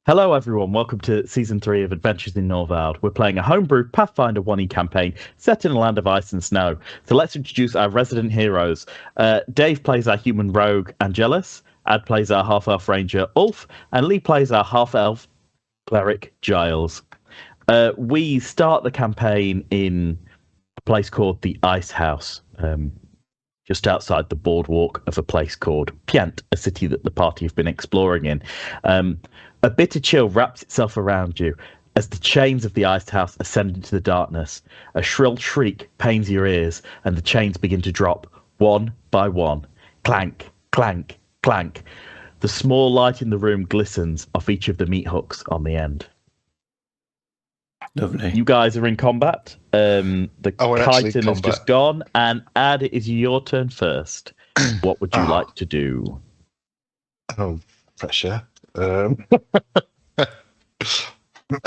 Hello, everyone. Welcome to Season 3 of Adventures in Norvald. We're playing a homebrew Pathfinder 1E campaign set in a land of ice and snow. So let's introduce our resident heroes. Dave plays our human rogue, Angelus. Ad plays our half-elf ranger, Ulf. And Lee plays our half-elf cleric, Giles. We start the campaign in a place called the Ice House, just outside the boardwalk of a place called Piant, a city that the party have been exploring in. A bitter chill wraps itself around you as the chains of the ice house ascend into the darkness. A shrill shriek pains your ears, and the chains begin to drop, one by one. Clank, clank, clank. The small light in the room glistens off each of the meat hooks on the end. Lovely. You guys are in combat. The chitin has just gone, and Ad, it is your turn first. What would you like to do? Oh, pressure. Can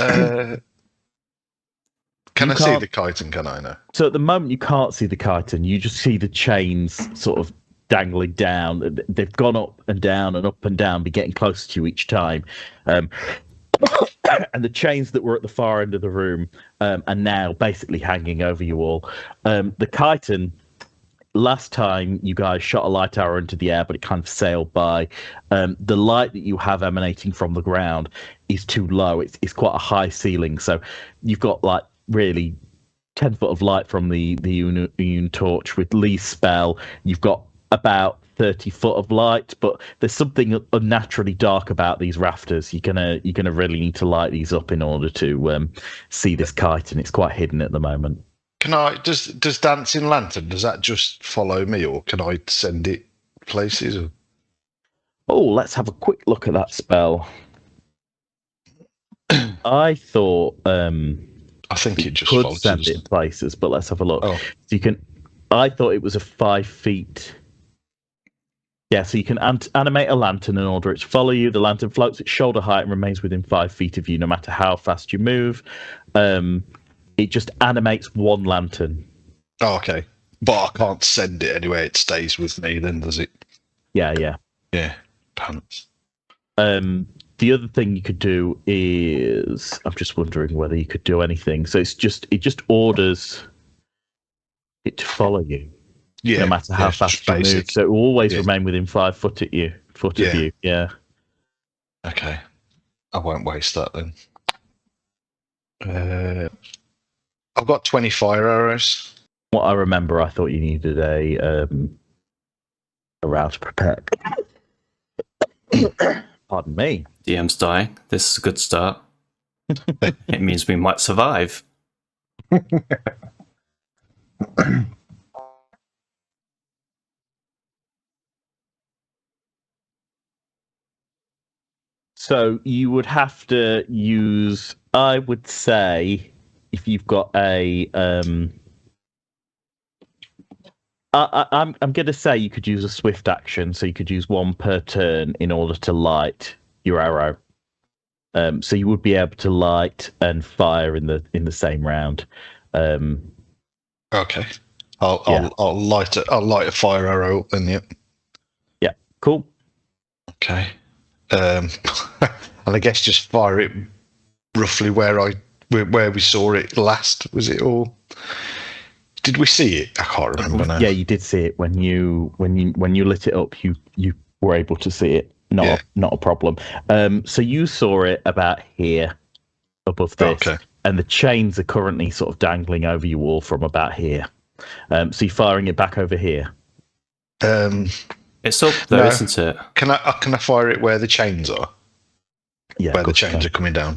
I see the chitin, can I now? So at the moment you can't see the chitin, you just see the chains sort of dangling down. They've gone up and down, be getting closer to you each time. And the chains that were at the far end of the room are now basically hanging over you all. The chitin, last time you guys shot a light arrow into the air, but it kind of sailed by. The light that you have emanating from the ground is too low. It's quite a high ceiling, so you've got like really 10 foot of light from the Ion torch. With Lee's spell, you've got about 30 foot of light, but there's something unnaturally dark about these rafters. You're gonna really need to light these up in order to see this kite, and it's quite hidden at the moment. Does Dancing Lantern, does that just follow me, or can I send it places? Or? Oh, let's have a quick look at that spell. I thought I think it just could follows send it places, but let's have a look. Oh. So you can. I thought it was a 5 feet. Yeah, so you can animate a lantern in order it to follow you. The lantern floats at shoulder height and remains within 5 feet of you, no matter how fast you move. It just animates one lantern. Oh, okay. But I can't send it anyway. It stays with me then, does it? Yeah. Yeah, pants. The other thing you could do is... I'm just wondering whether you could do anything. So it just orders it to follow you. Yeah, no matter how fast you move. So it will always remain within 5 foot of you. Of you. Yeah. Okay. I won't waste that then. I've got 20 fire arrows. What I remember, I thought you needed a round to prepare. Pardon me. DM's dying. This is a good start. It means we might survive. So you would have to use, I would say, if you've got a, I'm going to say you could use a swift action, so you could use one per turn in order to light your arrow. So you would be able to light and fire in the same round. Okay, I'll light a fire arrow then. Yeah, cool. Okay. And I guess just fire it roughly where we saw it last. Was it all? Did we see it? I can't remember now. Yeah, you did see it when you lit it up. You were able to see it. Not a problem. So you saw it about here, above this, and the chains are currently sort of dangling over you all from about here. So you're firing it back over here. It's up though, isn't it? Can I fire it where the chains are? Yeah, where the chains are coming down.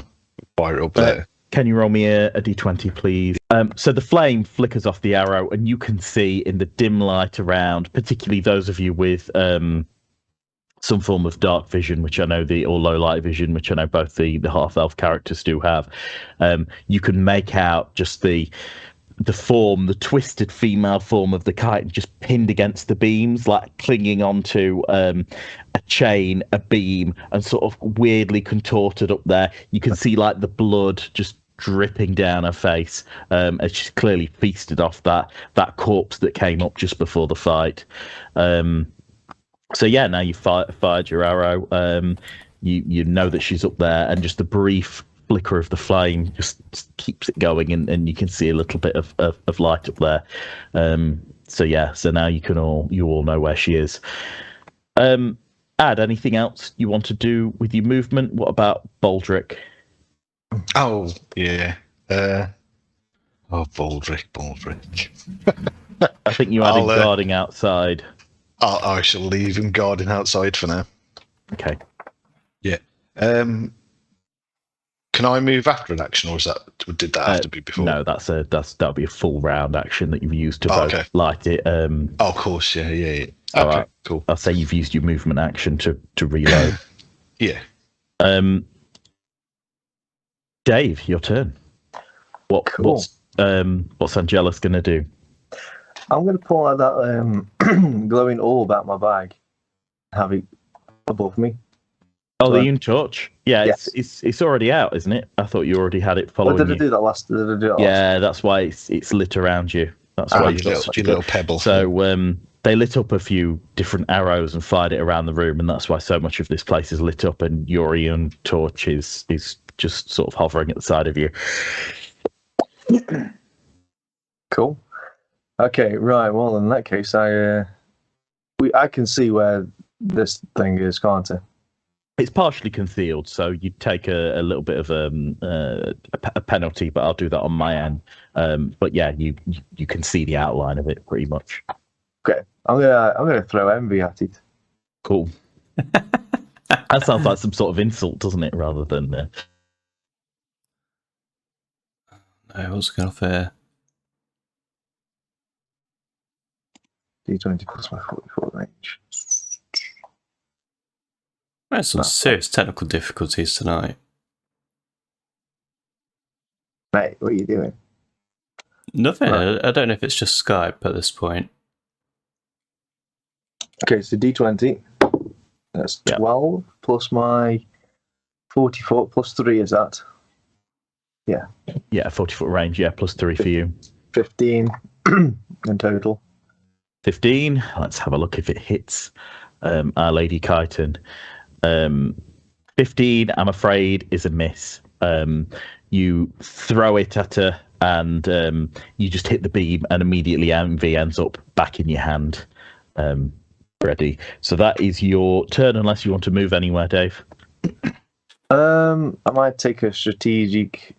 Fire it up there. Can you roll me a d20, please? So the flame flickers off the arrow, and you can see in the dim light around, particularly those of you with some form of dark vision, which I know or low light vision, which I know both the half elf characters do have. You can make out just the form, the twisted female form of the kite, just pinned against the beams, like clinging onto a chain, a beam, and sort of weirdly contorted up there. You can see like the blood just dripping down her face as she's clearly feasted off that corpse that came up just before the fight. So yeah, now you fired your arrow. you know that she's up there, and just the brief flicker of the flame just keeps it going, and you can see a little bit of light up there. So now you all know where she is. Add anything else you want to do with your movement? What about Baldric? Oh, yeah. Baldric. I think you had him guarding outside. I shall leave him guarding outside for now. Okay. Yeah. Can I move after an action, or did that have to be before? No, that'll be a full round action that you've used to light it. Of course, yeah. Okay, right. Cool. I'll say you've used your movement action to reload. Yeah. Dave, your turn. Cool. What's Angelus gonna do? I'm going to pull out that glowing orb out my bag, have it above me. Oh, the Ian torch. Yeah, Yes. it's already out, isn't it? I thought you already had it following Did I you. do that last? Yeah, that's why it's lit around you. That's why you've got such a little pebble. So they lit up a few different arrows and fired it around the room, and that's why so much of this place is lit up. And your Ian torch is just sort of hovering at the side of you. Cool. Okay, right. Well, in that case, I can see where this thing is, can't I? It's partially concealed, so you take a little bit of a penalty, but I'll do that on my end. But yeah, you can see the outline of it pretty much. Okay, I'm gonna throw envy at it. Cool. That sounds like some sort of insult, doesn't it? Rather than. No, I was going off here. D20 plus my 44 range. There's some serious technical difficulties tonight. Mate, what are you doing? Nothing. Right. I don't know if it's just Skype at this point. Okay, so D20. That's 12 plus my 44 plus 3, is that? Yeah. Yeah, 40-foot range. Yeah, plus 3 for you. 15 in total. 15. Let's have a look if it hits Our Lady Chiton. 15, I'm afraid, is a miss. You throw it at her, and you just hit the beam, and immediately MV ends up back in your hand. Ready. So that is your turn, unless you want to move anywhere, Dave. I might take a strategic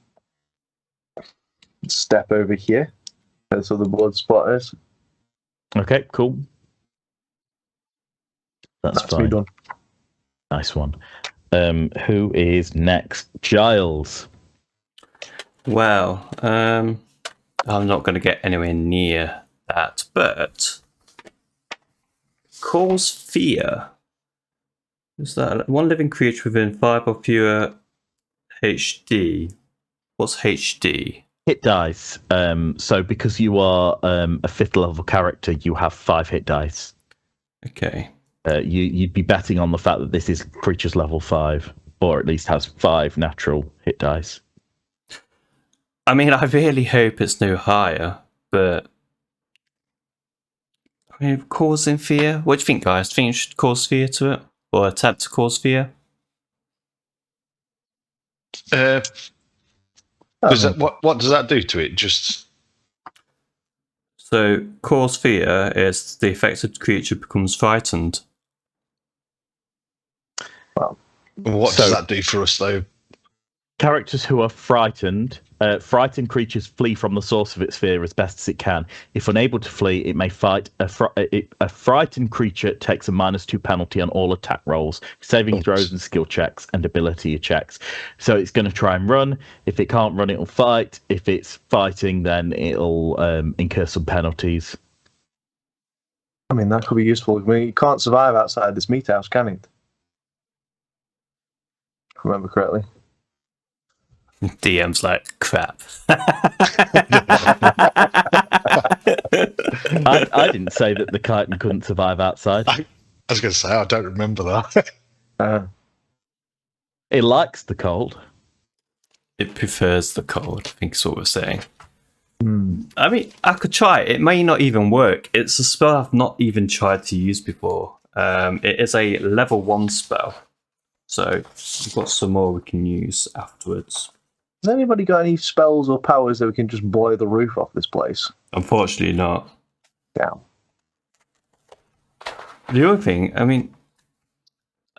step over here. That's where the blood spot is. Okay, cool. That's fine. Me done. Nice one. Who is next? Giles. Well, I'm not going to get anywhere near that, but cause fear. Is that one living creature within 5 or fewer HD? What's HD? Hit dice. So because you are a 5th level character, you have 5 hit dice. Okay. You'd be betting on the fact that this is creature's level 5, or at least has 5 natural hit dice. I mean, I really hope it's no higher, but I mean, causing fear. What do you think, guys? Do you think you should cause fear to it, or attempt to cause fear? What does that do to it? Just so cause fear is the affected creature becomes frightened. what does that do for us, though? Characters who are frightened, frightened creatures flee from the source of its fear as best as it can. If unable to flee, it may fight. A frightened creature takes a -2 penalty on all attack rolls, saving throws and skill checks, and ability checks. So it's going to try and run. If it can't run, it'll fight. If it's fighting, then it'll incur some penalties. I mean, that could be useful. I mean, you can't survive outside this meat house, can it? If I remember correctly. DM's like, crap. I didn't say that the chitin couldn't survive outside. I was going to say, I don't remember that. It likes the cold. It prefers the cold, I think is what we're saying. I mean, I could try it. It may not even work. It's a spell I've not even tried to use before. It is a level 1 spell. So we've got some more we can use afterwards. Has anybody got any spells or powers that we can just blow the roof off this place? Unfortunately not. Down. The other thing, I mean,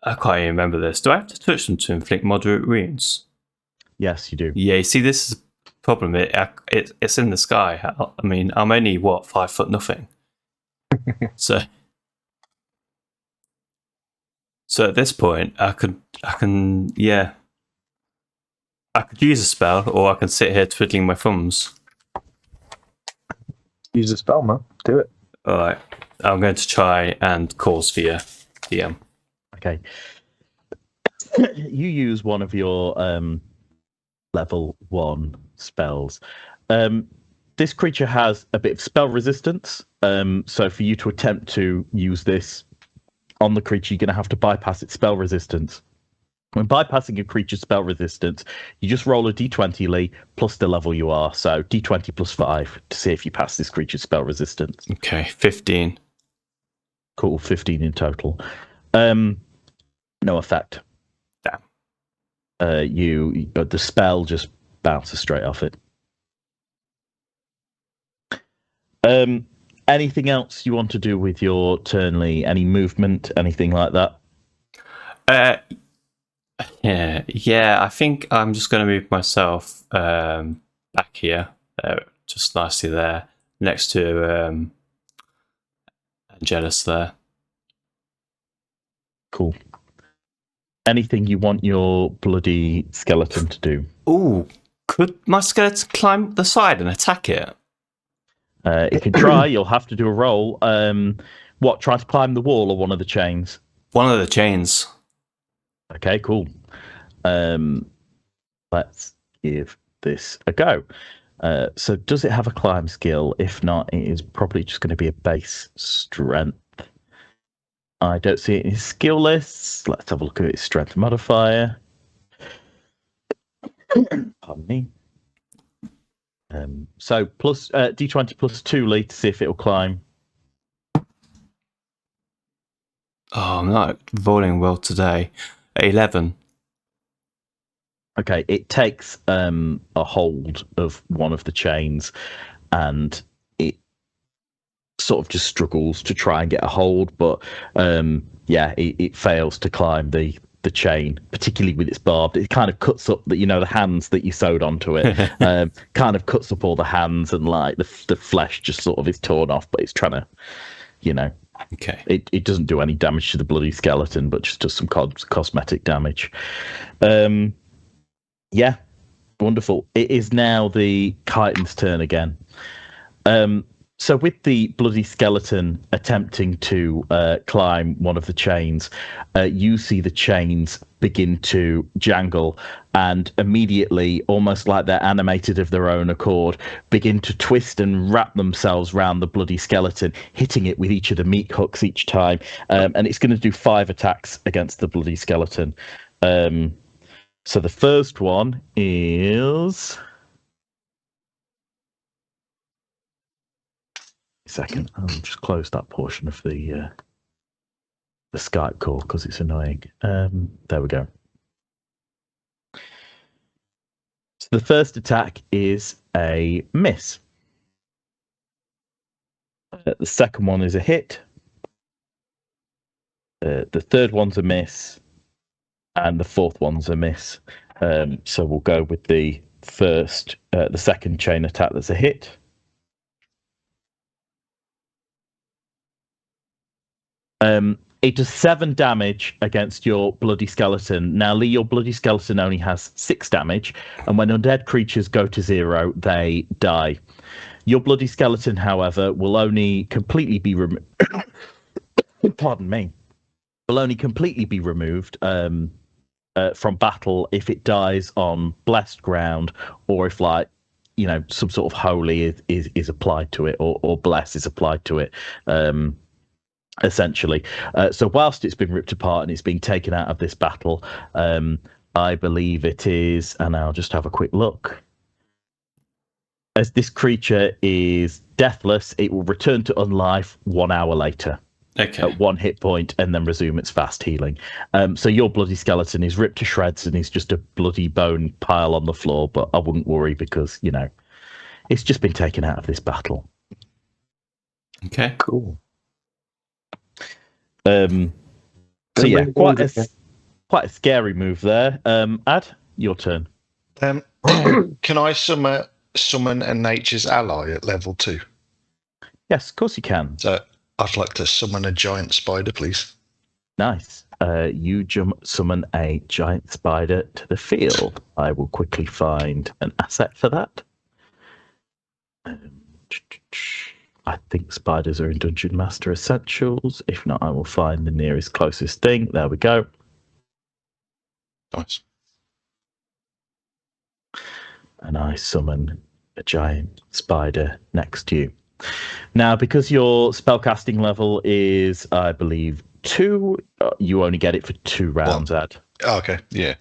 I can't even remember this. Do I have to touch them to inflict moderate wounds? Yes, you do. Yeah, you see, this is a problem. It's in the sky. I mean, I'm only, 5 foot nothing? So at this point, I could use a spell, or I can sit here twiddling my thumbs. Use the spell, man. Do it. All right, I'm going to try and cause fear, DM. Okay. You use one of your level 1 spells. This creature has a bit of spell resistance, so for you to attempt to use this on the creature, you're going to have to bypass its spell resistance. When bypassing a creature's spell resistance, you just roll a d20, Lee, plus the level you are. So d20 plus 5 to see if you pass this creature's spell resistance. Okay, 15. Cool, 15 in total. No effect. Damn. The spell just bounces straight off it. Anything else you want to do with your turn, Lee? Any movement, anything like that? Yeah, I think I'm just going to move myself back here, just nicely there, next to Angelus there. Cool. Anything you want your bloody skeleton to do? Ooh, could my skeleton climb the side and attack it? If you try, you'll have to do a roll. Try to climb the wall or one of the chains? One of the chains. Okay, cool. Let's give this a go. So does it have a climb skill? If not, it is probably just going to be a base strength. I don't see it in his skill lists. Let's have a look at its strength modifier. Pardon me. So plus d20 plus 2, Lee, to see if it'll climb. Oh, I'm not rolling well today. 11. Okay, it takes a hold of one of the chains, and it sort of just struggles to try and get a hold, but it fails to climb the chain, particularly with its barbed. It kind of cuts up the hands that you sewed onto it, kind of cuts up all the hands, and like the flesh just sort of is torn off, but it's trying to, Okay. It doesn't do any damage to the bloody skeleton, but just does some cosmetic damage. Yeah, wonderful. It is now the chitin's turn again. So with the bloody skeleton attempting to climb one of the chains, you see the chains begin to jangle, and immediately, almost like they're animated of their own accord, begin to twist and wrap themselves around the bloody skeleton, hitting it with each of the meat hooks each time. And it's going to do 5 attacks against the bloody skeleton. So the first one is... Second, I'll just close that portion of the Skype call because it's annoying. There we go. So the first attack is a miss. The second one is a hit. The third one's a miss. And the fourth one's a miss. So we'll go with the second chain attack that's a hit. It does 7 damage against your bloody skeleton. Now, Lee, your bloody skeleton only has 6 damage, and when undead creatures go to 0, they die. Your bloody skeleton, however, will only completely be removed. Pardon me. Will only completely be removed from battle if it dies on blessed ground, or if some sort of holy is applied to it, or bless is applied to it. Essentially. So whilst it's been ripped apart and it's being taken out of this battle, I believe it is, and I'll just have a quick look. As this creature is deathless, it will return to unlife 1 hour later. Okay. at 1 hit point and then resume its fast healing. So your bloody skeleton is ripped to shreds and is just a bloody bone pile on the floor, but I wouldn't worry because, it's just been taken out of this battle. Okay. Cool. So yeah, quite a scary move there. Ad, your turn. Can I summon a nature's ally at level 2? Yes, of course you can. So I'd like to summon a giant spider, please. Nice. You summon a giant spider to the field. I will quickly find an asset for that. I think spiders are in Dungeon Master Essentials. If not, I will find the nearest closest thing. There we go. Nice. And I summon a giant spider next to you. Now, because your spellcasting level is, I believe, 2, you only get it for 2 rounds, Ad. Okay, yeah.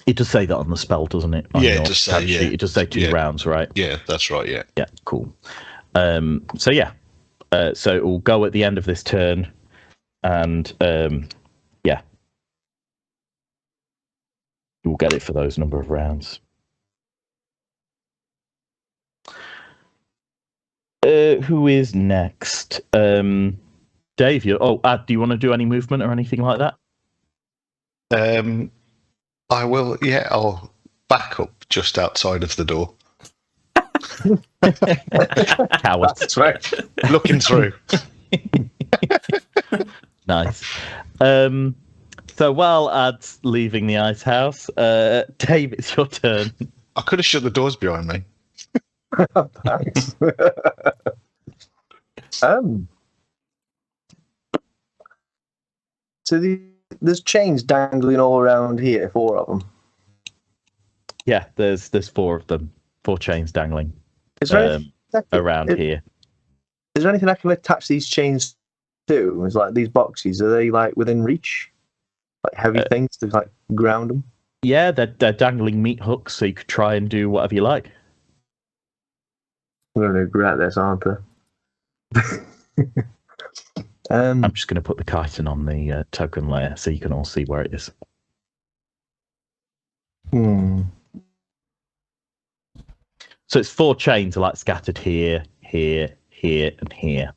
It does say that on the spell, doesn't it? On Yeah, your it does say, tab sheet. yeah. It does say 2 rounds, right? Yeah, that's right, yeah. Yeah, cool. So yeah. So it will go at the end of this turn. And yeah. You'll get it for those number of rounds. Who is next? Dave, Ad, do you want to do any movement or anything like that? I will, yeah, I'll back up just outside of the door. Coward. That's right. Looking through. Nice. So while Ad's leaving the ice house, Dave, it's your turn. I could have shut the doors behind me. Thanks. So there's chains dangling all around here, 4 of them. Yeah, there's 4 of them, 4 chains dangling Is there anything around here. Is there anything I can attach these chains to? Is like these boxes, are they like within reach? Like heavy things to like ground them? Yeah, they're dangling meat hooks, so you could try and do whatever you like. I'm going to regret this, aren't I? I'm just going to put the chitin on the token layer so you can all see where it is. So it's 4 chains are like scattered here, here, here, and here.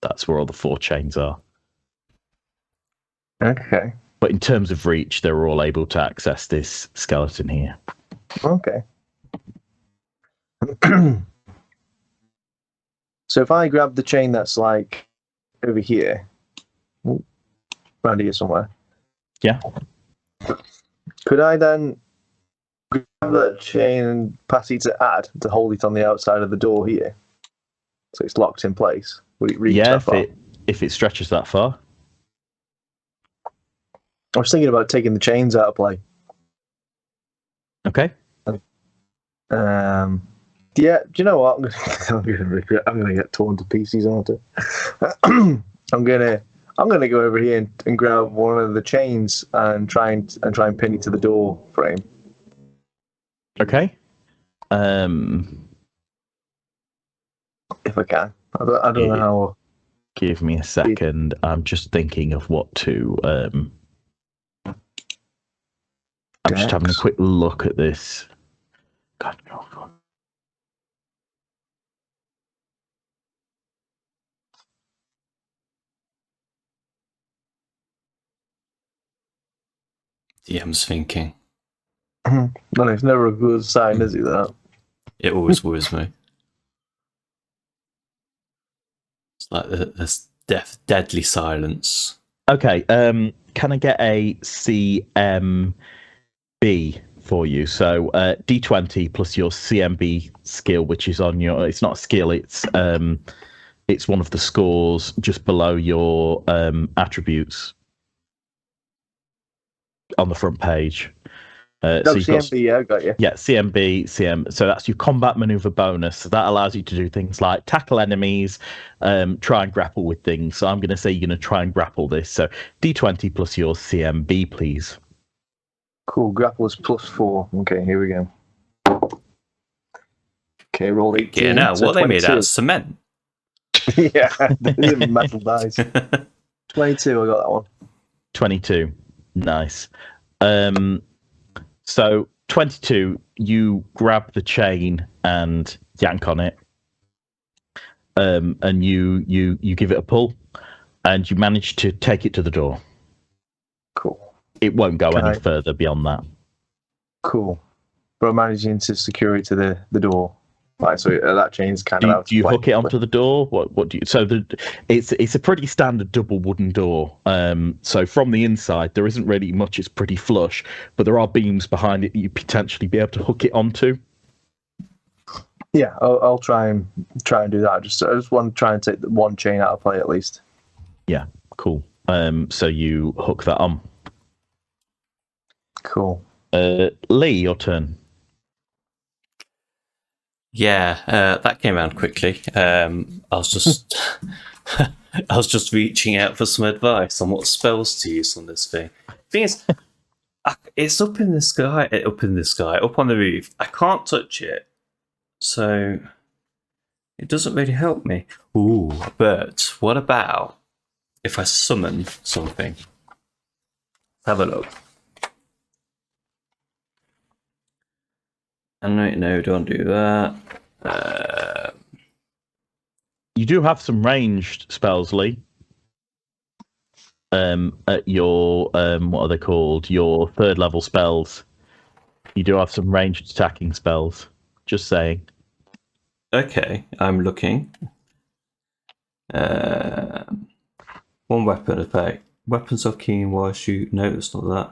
That's where all the 4 chains are. Okay. But in terms of reach, they're all able to access this skeleton here. Okay. So if I grab the chain that's like over here, around here somewhere. Yeah. Could I then grab that chain and pass it to Ad to hold it on the outside of the door here? So it's locked in place. Would it reach that far? if it stretches that far. I was thinking about taking the chains out of play. Okay. Yeah, do you know what? I'm gonna get torn to pieces, aren't I? I'm gonna go over here and grab one of the chains and try and pin it to the door frame. Okay. If I can. I don't know how. Give me a second. I'm just thinking of what to. I'm just having a quick look at this. God. DM's thinking. No, it's never a good sign, is it? That It always worries me. It's like this deadly silence. Okay. Can I get a CMB for you? So D20 plus your CMB skill, which is on your. It's not a skill. It's one of the scores just below your attributes on the front page. so CMB, yeah, I got you. Yeah, CMB, CM. So that's your combat maneuver bonus. So that allows you to do things like tackle enemies, try and grapple with things. So I'm going to say you're going to try and grapple this. So D20 plus your CMB, please. Cool. Grapple is +4. Okay, here we go. Okay, roll 18. Yeah, now so what are they made out 22. of? Cement? Yeah, these are metal dice. 22, I got that one. 22. Nice. So 22, you grab the chain and yank on it. And you give it a pull, and you manage to take it to the door. Cool. It won't go any Okay. further beyond that. Cool. But I'm managing to secure it to the door. Right, so that chain's kind of out. Do you of play. hook it onto the door? What do you? So it's a pretty standard double wooden door. So from the inside there isn't really much. It's pretty flush, but there are beams behind it that you potentially be able to hook it onto. Yeah, I'll try and do that. I just want to try and take the one chain out of play at least. Yeah, cool. So you hook that on. Cool. Lee, your turn. Yeah, that came around quickly. I was just I was just reaching out for some advice on what spells to use on this thing. Thing is, it's up in the sky, up on the roof. I can't touch it, so it doesn't really help me. Ooh, but what about if I summon something? Have a look. No, don't do that. You do have some ranged spells, Lee. At your what are they called? Your third level spells. You do have some ranged attacking spells. Just saying. Okay, I'm looking. One weapon effect. Weapons of keen while shoot. No, it's not that.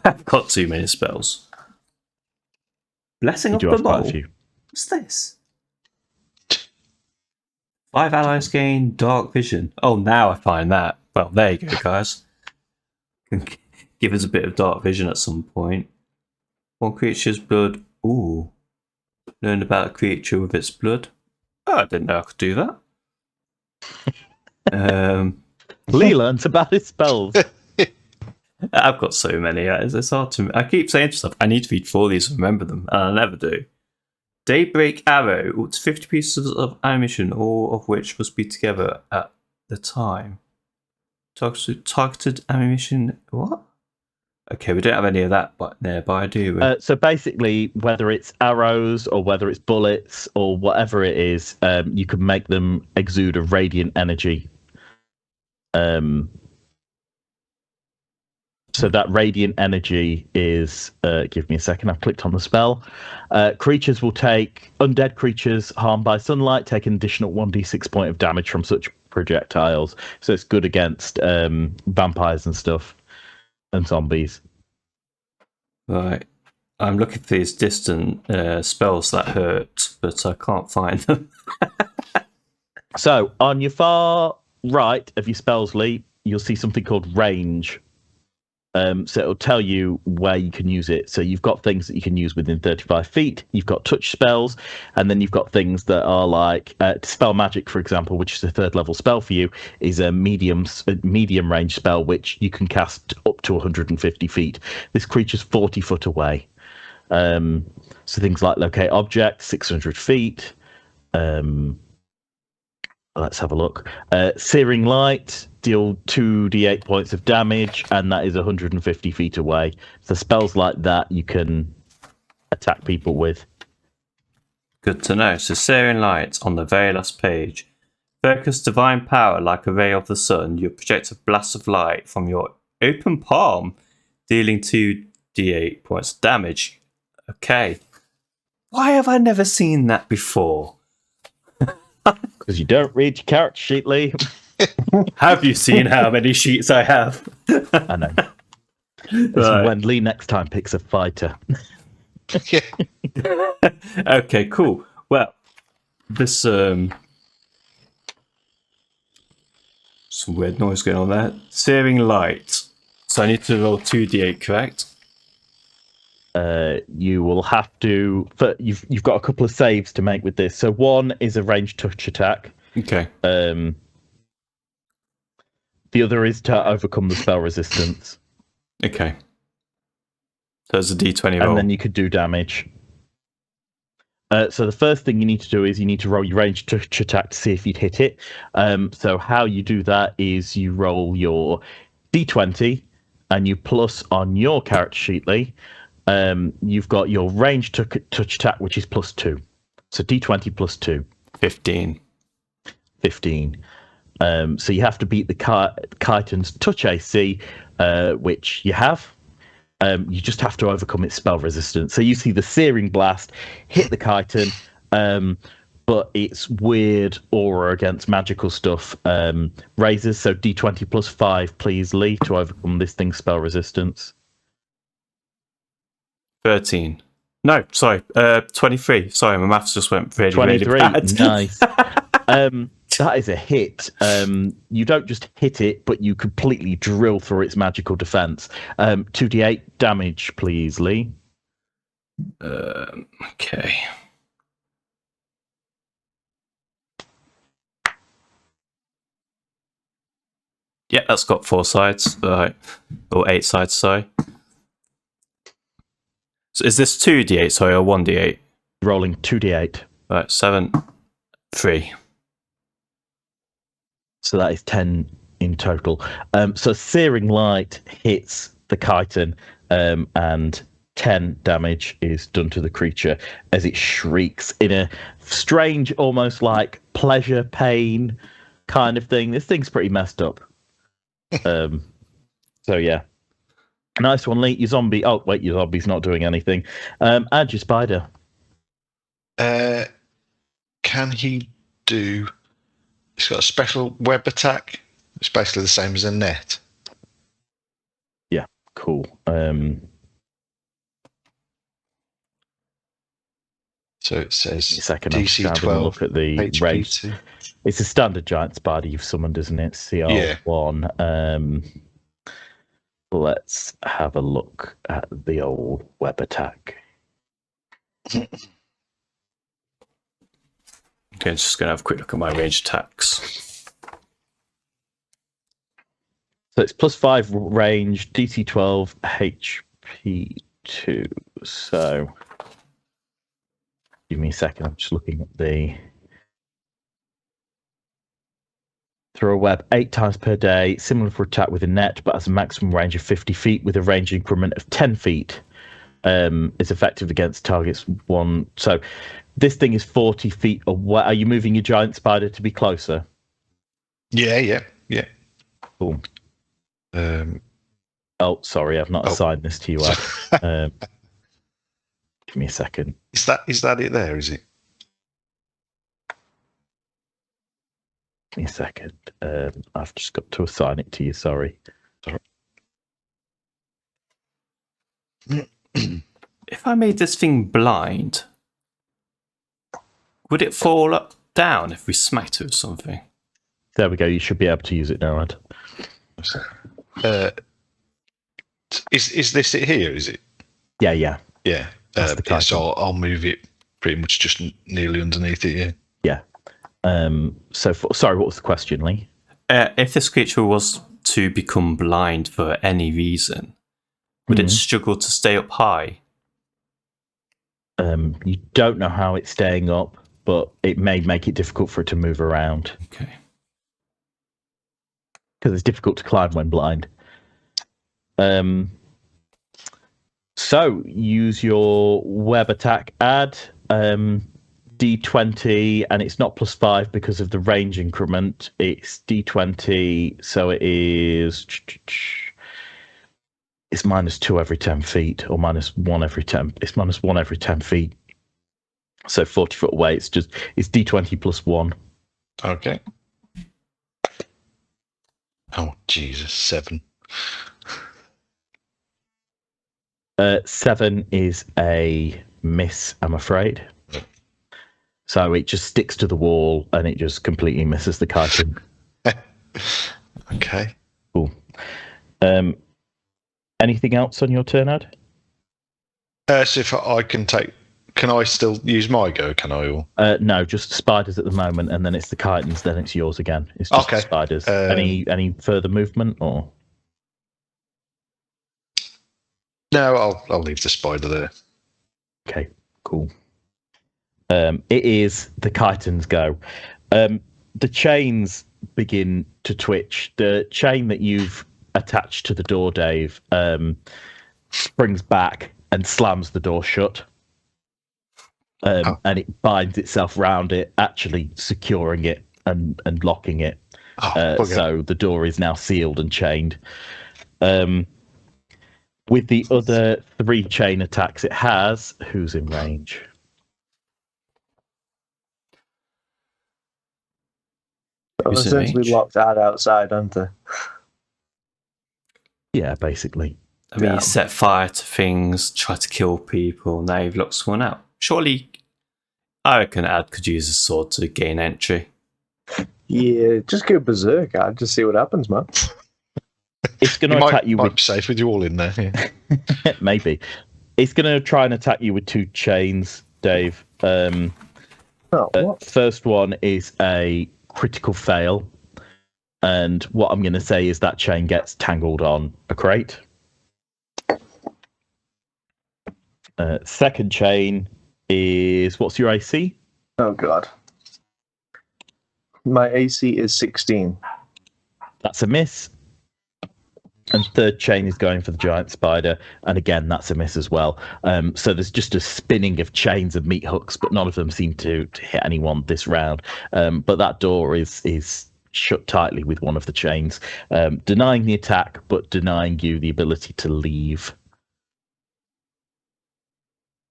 I've got too many spells. Blessing You of do the have quite a Mole. few. What's this? 5 allies gain dark vision. Oh, now I find that. Well, there you go, guys. Give us a bit of dark vision at some point. One creature's blood. Ooh. Learn about a creature with its blood. Oh, I didn't know I could do that. Lee learns about his spells. I've got so many. It's hard to. I keep saying to stuff. I need to read 4 of these and remember them, and I never do. Daybreak arrow. Up to 50 pieces of ammunition, all of which must be together at the time. Targeted ammunition. What? Okay, we don't have any of that nearby, do we? So basically, whether it's arrows or whether it's bullets or whatever it is, you can make them exude a radiant energy. So that radiant energy is, give me a second, I've clicked on the spell. Creatures will take, undead creatures harmed by sunlight take an additional 1d6 point of damage from such projectiles. So it's good against vampires and stuff and zombies. Right. I'm looking for these distant spells that hurt, but I can't find them. So on your far right of your spells, Lee, you'll see something called range. So it'll tell you where you can use it. So you've got things that you can use within 35 feet. You've got touch spells, and then you've got things that are like Dispel Magic, for example, which is a third level spell for you, is a medium range spell which you can cast up to 150 feet. This creature's 40 foot away. So things like locate object, 600 feet. Let's have a look. Searing Light, deal 2d8 points of damage, and that is 150 feet away. So spells like that you can attack people with. Good to know. So, Searing Light on the very last page. Focus divine power like a ray of the sun. You project a blast of light from your open palm, dealing 2d8 points of damage. Okay. Why have I never seen that before? Because you don't read your character sheet, Lee. Have you seen how many sheets I have? I know. This is when Lee next time picks a fighter. Okay, cool. Well, this some weird noise going on there. Searing Light. So I need to roll 2d8, correct? You will have to. You've got a couple of saves to make with this. So one is a ranged touch attack. Okay. The other is to overcome the spell resistance. Okay. So it's a d20 roll. And then you could do damage. So the first thing you need to do is you need to roll your ranged touch attack to see if you'd hit it. So how you do that is you roll your d20 and you plus on your character sheet, Lee. You've got your ranged touch attack, which is +2. So d20 +2. 15. 15. So you have to beat the chitin's touch AC, which you have. You just have to overcome its spell resistance. So you see the Searing Blast hit the chitin, but its weird aura against magical stuff raises. So d20 +5, please, Lee, to overcome this thing's spell resistance. 13. No, sorry, 23. Sorry, my maths just went really, 23, really bad. nice. That is a hit. You don't just hit it, but you completely drill through its magical defense. 2d8 damage, please, Lee. Okay. Yeah, that's got 4 sides. Right. Or 8 sides, sorry. So is this 2d8, sorry, or 1d8? Rolling 2d8. Right, 7, 3. So that is 10 in total. So Searing Light hits the chitin, and 10 damage is done to the creature as it shrieks in a strange, almost like pleasure pain kind of thing. This thing's pretty messed up. So yeah. Nice one, Lee. Your zombie. Oh, wait, your zombie's not doing anything. Add your spider. Can he do... He's got a special web attack. It's basically the same as a net. Yeah, cool. So it says second, I'm DC just having a 12. look at the HP race. 2. It's a standard giant spider you've summoned, isn't it? CR1. Let's have a look at the old web attack. Okay, just going to have a quick look at my range attacks. So it's +5 range, DC 12, HP 2. So give me a second. I'm just looking at the... Throw a web 8 times per day, similar for attack with a net, but has a maximum range of 50 feet with a range increment of 10 feet. Is effective against targets 1. So this thing is 40 feet away. Are you moving your giant spider to be closer? Yeah. Cool. Oh, sorry, I've not assigned this to you. Give me a second. Is that it there, is it? Give me a second. I've just got to assign it to you, sorry. If I made this thing blind, would it fall up down if we smacked it with something? There we go. You should be able to use it now, Ed. Is this it here, is it? Yeah. Yeah. That's the chitin. So I'll move it pretty much just nearly underneath it, yeah. Yeah. Sorry, what was the question, Lee? If this creature was to become blind for any reason, would it struggle to stay up high? You don't know how it's staying up, but it may make it difficult for it to move around. Okay. Because it's difficult to climb when blind. So use your web attack, add D20, and it's not +5 because of the range increment. It's D20, so it is... It's -2 every 10 feet, or -1 every 10. It's -1 every 10 feet. So 40 foot away, it's D20 +1. Okay. Oh, Jesus, 7. 7 is a miss, I'm afraid. So it just sticks to the wall and it just completely misses the chitin. Okay. Cool. Anything else on your turn, Ed? So if I can I still use my go, can I? Or? No, just spiders at the moment, and then it's the chitins, then it's yours again. It's just the spiders. Any further movement, or? No, I'll leave the spider there. Okay, cool. It is the chitin's go. The chains begin to twitch. The chain that you've attached to the door, Dave, springs back and slams the door shut. And it binds itself round it, actually securing it and locking it. So the door is now sealed and chained. With the other 3 chain attacks it has, who's in range? Well, Who's in essentially range? locked out outside, aren't they? Yeah, basically. I mean, Yeah. you set fire to things, try to kill people, now you've locked someone out. Surely, I reckon Ad could use a sword to gain entry. Yeah, just go berserk. I'll just see what happens, man. It's going to attack you might with... be safe with you all in there. Yeah. Maybe. It's going to try and attack you with 2 chains, Dave. What? First one is a critical fail. And what I'm going to say is that chain gets tangled on a crate. Second chain is... What's your AC? Oh, God. My AC is 16. That's a miss. And third chain is going for the giant spider, and again that's a miss as well. So there's just a spinning of chains of meat hooks, but none of them seem to hit anyone this round. But that door is shut tightly with one of the chains, denying the attack, but denying you the ability to leave.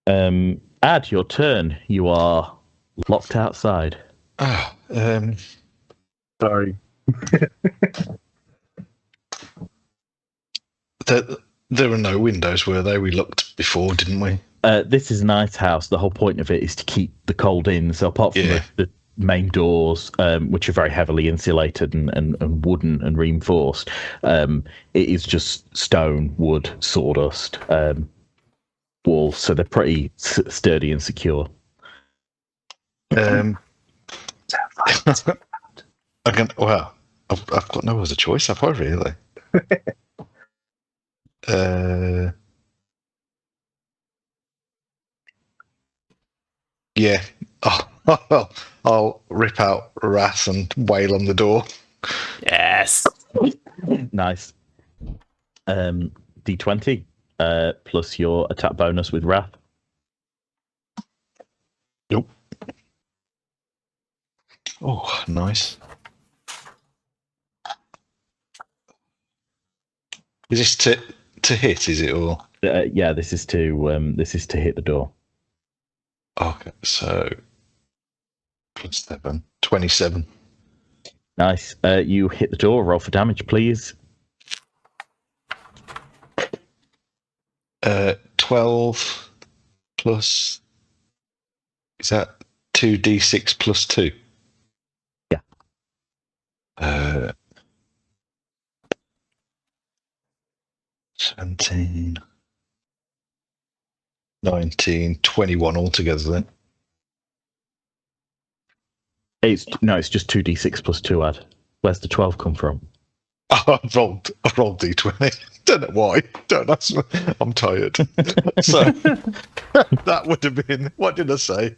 Ad, your turn. You are locked outside. Sorry. There were no windows, were there? We looked before, didn't we? This is an ice house. The whole point of it is to keep the cold in. So apart from the main doors, which are very heavily insulated and wooden and reinforced, it is just stone, wood, sawdust walls. So they're pretty sturdy and secure. I've got no other choice, have I really? Yeah. Oh, I'll rip out Wrath and wail on the door. Yes. Nice. D20 plus your attack bonus with Wrath. Nope. Oh, nice. Is this to hit? Is it or? Yeah, this is to hit the door. Okay, so plus 7, 27. Nice. You hit the door. Roll for damage, please. 12 plus. Is that 2d6 plus 2? Yeah. 17, 19, 21 altogether then. It's just 2d6 plus 2, Ad. Where's the 12 come from? I've rolled d20. Don't know why. Don't ask me. I'm tired. So that would have been. What did I say?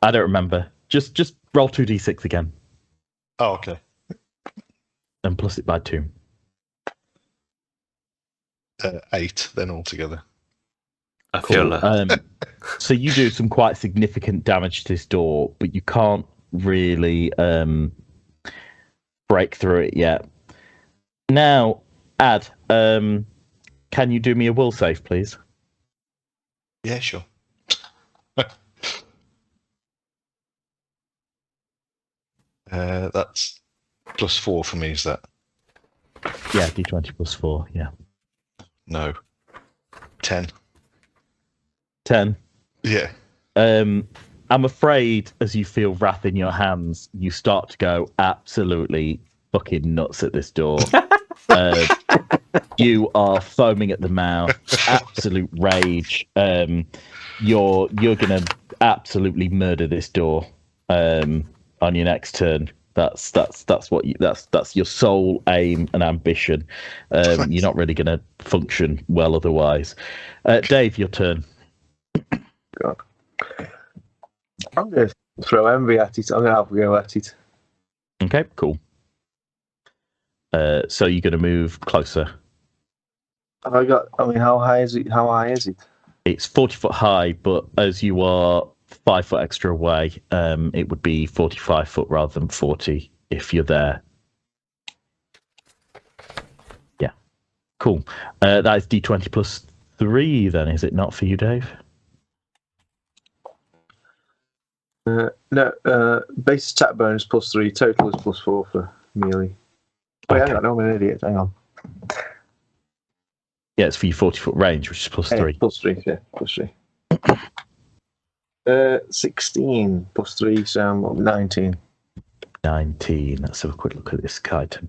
I don't remember. Just roll 2d6 again Oh, okay. and plus it by 2. 8 then altogether. I feel like So you do some quite significant damage to this door, but you can't really break through it yet. Now, Ad, can you do me a will save, please? Yeah, sure. That's plus 4 for me, is that? Yeah, d20 plus 4, yeah. No. 10. 10. Yeah. I'm afraid as you feel wrath in your hands, you start to go absolutely fucking nuts at this door. You are foaming at the mouth, absolute rage. You're gonna absolutely murder this door on your next turn. That's your sole aim and ambition. You're not really gonna function well otherwise. Dave, your turn. God. I'm going to throw envy at it. I'm going to have a go at it. Okay, cool. So you're going to move closer. Have I got? I mean, how high is it? How high is it? It's 40 foot high, but as you are 5 foot extra away, it would be 45 foot rather than 40 if you're there. Yeah, cool. That is D20 plus 3 then, is it not for you, Dave? No, base attack bonus plus 3, total is plus 4 for melee. Wait, Okay. hang on, I'm an idiot. Hang on. Yeah, it's for your 40 foot range, which is plus 3. Plus 3, yeah, plus 3. 16 plus 3, so I'm 19. 19. Let's have a quick look at this chitin.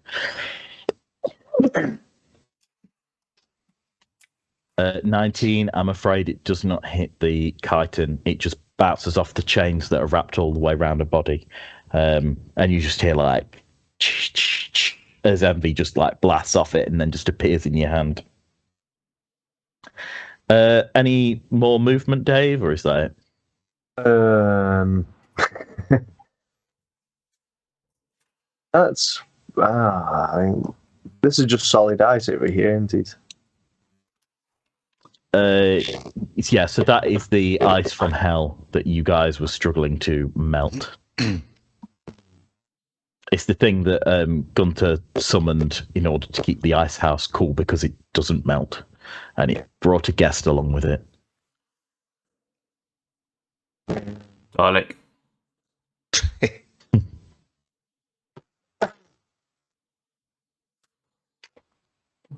19, I'm afraid it does not hit the chitin. It just bounces off the chains that are wrapped all the way around her body. And you just hear like as envy just like blasts off it and then just appears in your hand. Any more movement, Dave, or is that it? That's I mean, this is just solid ice over here, isn't it? Yeah, so that is the ice from hell that you guys were struggling to melt. It's the thing that Gunther summoned in order to keep the ice house cool because it doesn't melt, and it brought a guest along with it. Dalek.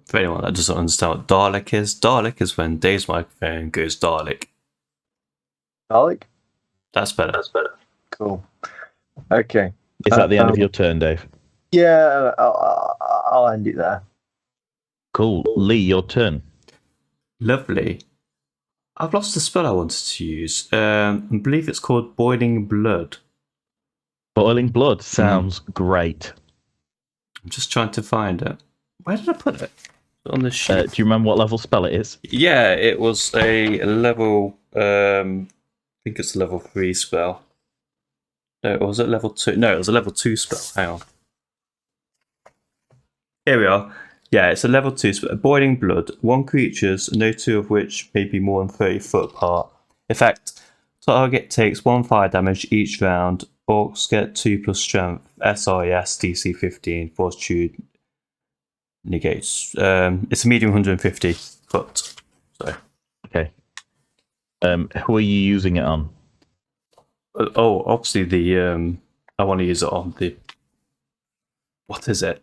For anyone that doesn't understand what Dalek is when Dave's microphone goes Dalek. Alec? That's better. Cool. Okay. Is that the end of your turn, Dave? Yeah, I'll end it there. Cool. Lee, your turn. Lovely. I've lost the spell I wanted to use. I believe it's called Boiling Blood. Boiling Blood sounds great. I'm just trying to find it. Where did I put it? On the sheet. Do you remember what level spell it is? Yeah, it was a level. I think it's a level 3 spell. No, was it level 2? No, it was a level 2 spell. Hang on. Here we are. Yeah, it's a level 2 spell. Boiling Blood. 1 creatures, no 2 of which may be more than 30 foot apart. In fact, target takes 1 fire damage each round. Orcs get 2 plus strength. SRES DC 15. Fortitude negates. It's a medium 150 foot. So. Okay. Who are you using it on? Oh, obviously the I want to use it on the. What is it?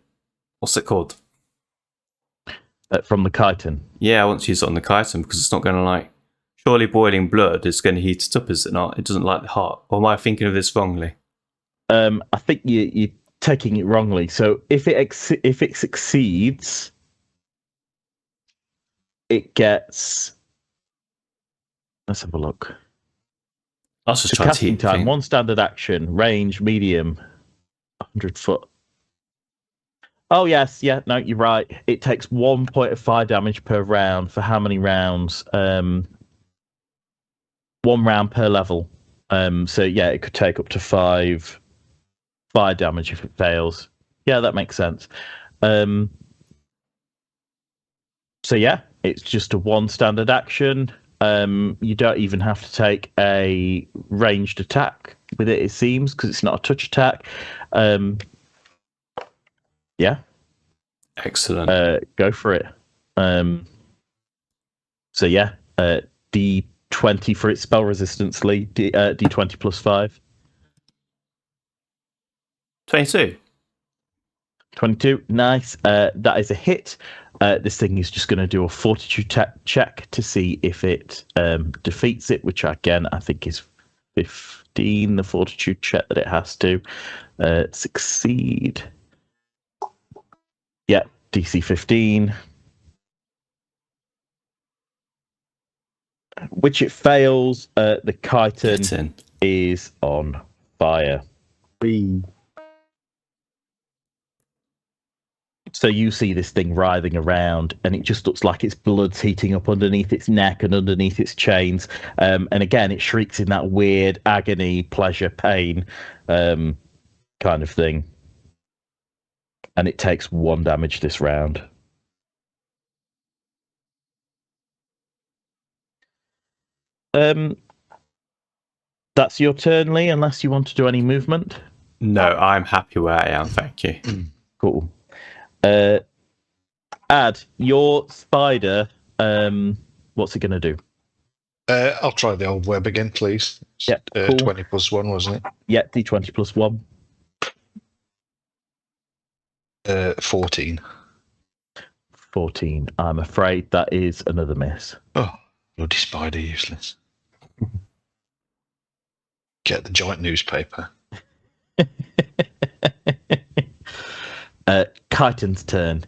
What's it called? From the chitin. Yeah, I want to use it on the chitin because it's not going to like. Surely boiling blood is going to heat it up, is it not? It doesn't like the heart. Or am I thinking of this wrongly? I think you're taking it wrongly. So if it succeeds, it gets. Let's have a look. I was just The trying to casting heat the time, thing. 1 standard action, range, medium, 100 foot. Oh, yes, yeah, no, you're right. It takes 1 point of fire damage per round. For how many rounds? 1 round per level. So, yeah, it could take up to 5 fire damage if it fails. Yeah, that makes sense. So, yeah, it's just a 1 standard action. You don't even have to take a ranged attack with it, it seems, because it's not a touch attack. Yeah. Excellent. Go for it. So yeah, D20 for its spell resistance, Lee. D20 plus 5. 22. 22. Nice. That is a hit. This thing is just going to do a fortitude check to see if it defeats it, which again I think is 15. The fortitude check that it has to succeed. Yeah, DC 15. Which it fails. The chitin is on fire. So you see this thing writhing around, and it just looks like its blood's heating up underneath its neck and underneath its chains. And again, it shrieks in that weird agony, pleasure, pain kind of thing. And it takes 1 damage this round. That's your turn, Lee, unless you want to do any movement. No, I'm happy where I am, thank you. Cool. Ad, your spider, what's it going to do? I'll try the old web again, please. Yep, cool. 20 plus 1, wasn't it? Yeah, D20 plus 1. 14. 14. I'm afraid that is another miss. Oh, bloody spider, useless. Get the giant newspaper. Chitin's turn.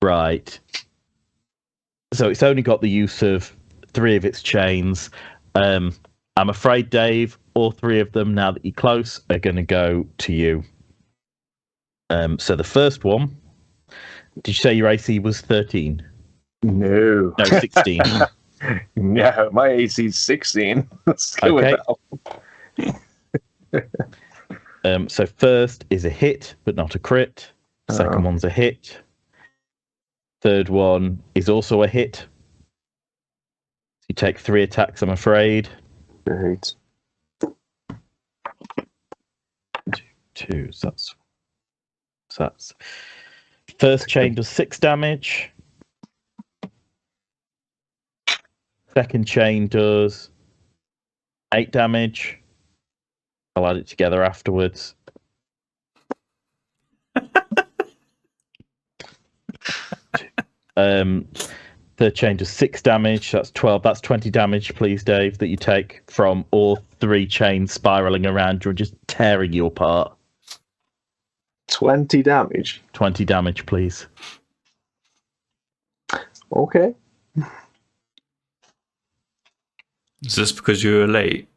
Right. So it's only got the use of 3 of its chains. I'm afraid, Dave, all 3 of them, now that you're close, are going to go to you. So the first one, did you say your AC was 13? No. No, 16. No, my AC is 16. Let's go Okay. with that. So first is a hit, but not a crit. Second one's a hit. Third one is also a hit. You take 3 attacks, I'm afraid. Great. 2, so that's first chain does 6 damage. Second chain does 8 damage. I'll add it together afterwards. Third chain does 6 damage. That's 12. That's 20 damage, please, Dave, that you take from all 3 chains spiraling around you and just tearing you apart. 20 damage. 20 damage, please. Okay. Is this because you were late?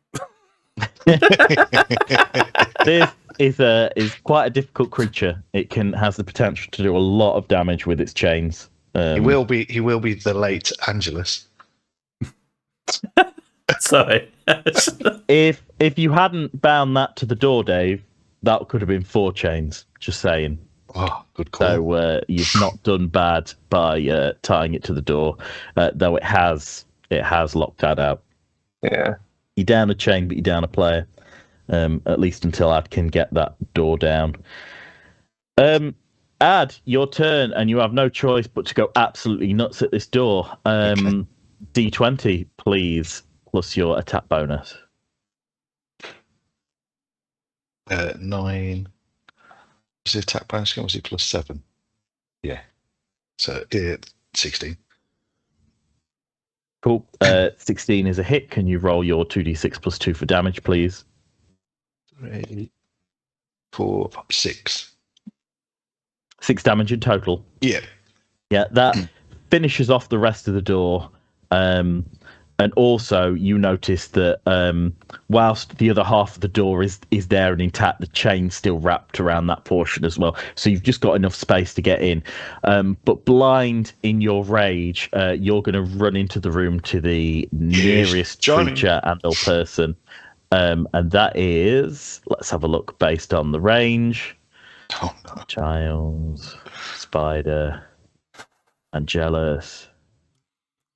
This is quite a difficult creature. It has the potential to do a lot of damage with its chains. He will be the late Angelus. Sorry. If you hadn't bound that to the door, Dave, that could have been 4 chains. Just saying. Oh, good call. So you've not done bad by tying it to the door, though it has locked that out. Yeah. You're down a chain, but you're down a player. At least until Ad can get that door down. Ad, your turn, and you have no choice but to go absolutely nuts at this door. Okay. D20, please, plus your attack bonus. 9. Was the attack bonus again? Was it plus 7? Yeah. So 16. Cool. 16 is a hit. Can you roll your 2d6 plus 2 for damage, please? 3, 4, 6. 6 damage in total. Yeah. Yeah, that finishes off the rest of the door. And also, you notice that whilst the other half of the door is there and intact, the chain's still wrapped around that portion as well. So you've just got enough space to get in. But blind in your rage, you're going to run into the room to the nearest creature and or person. And that is, let's have a look based on the range. Oh, no. Giles, Spider, Angelus,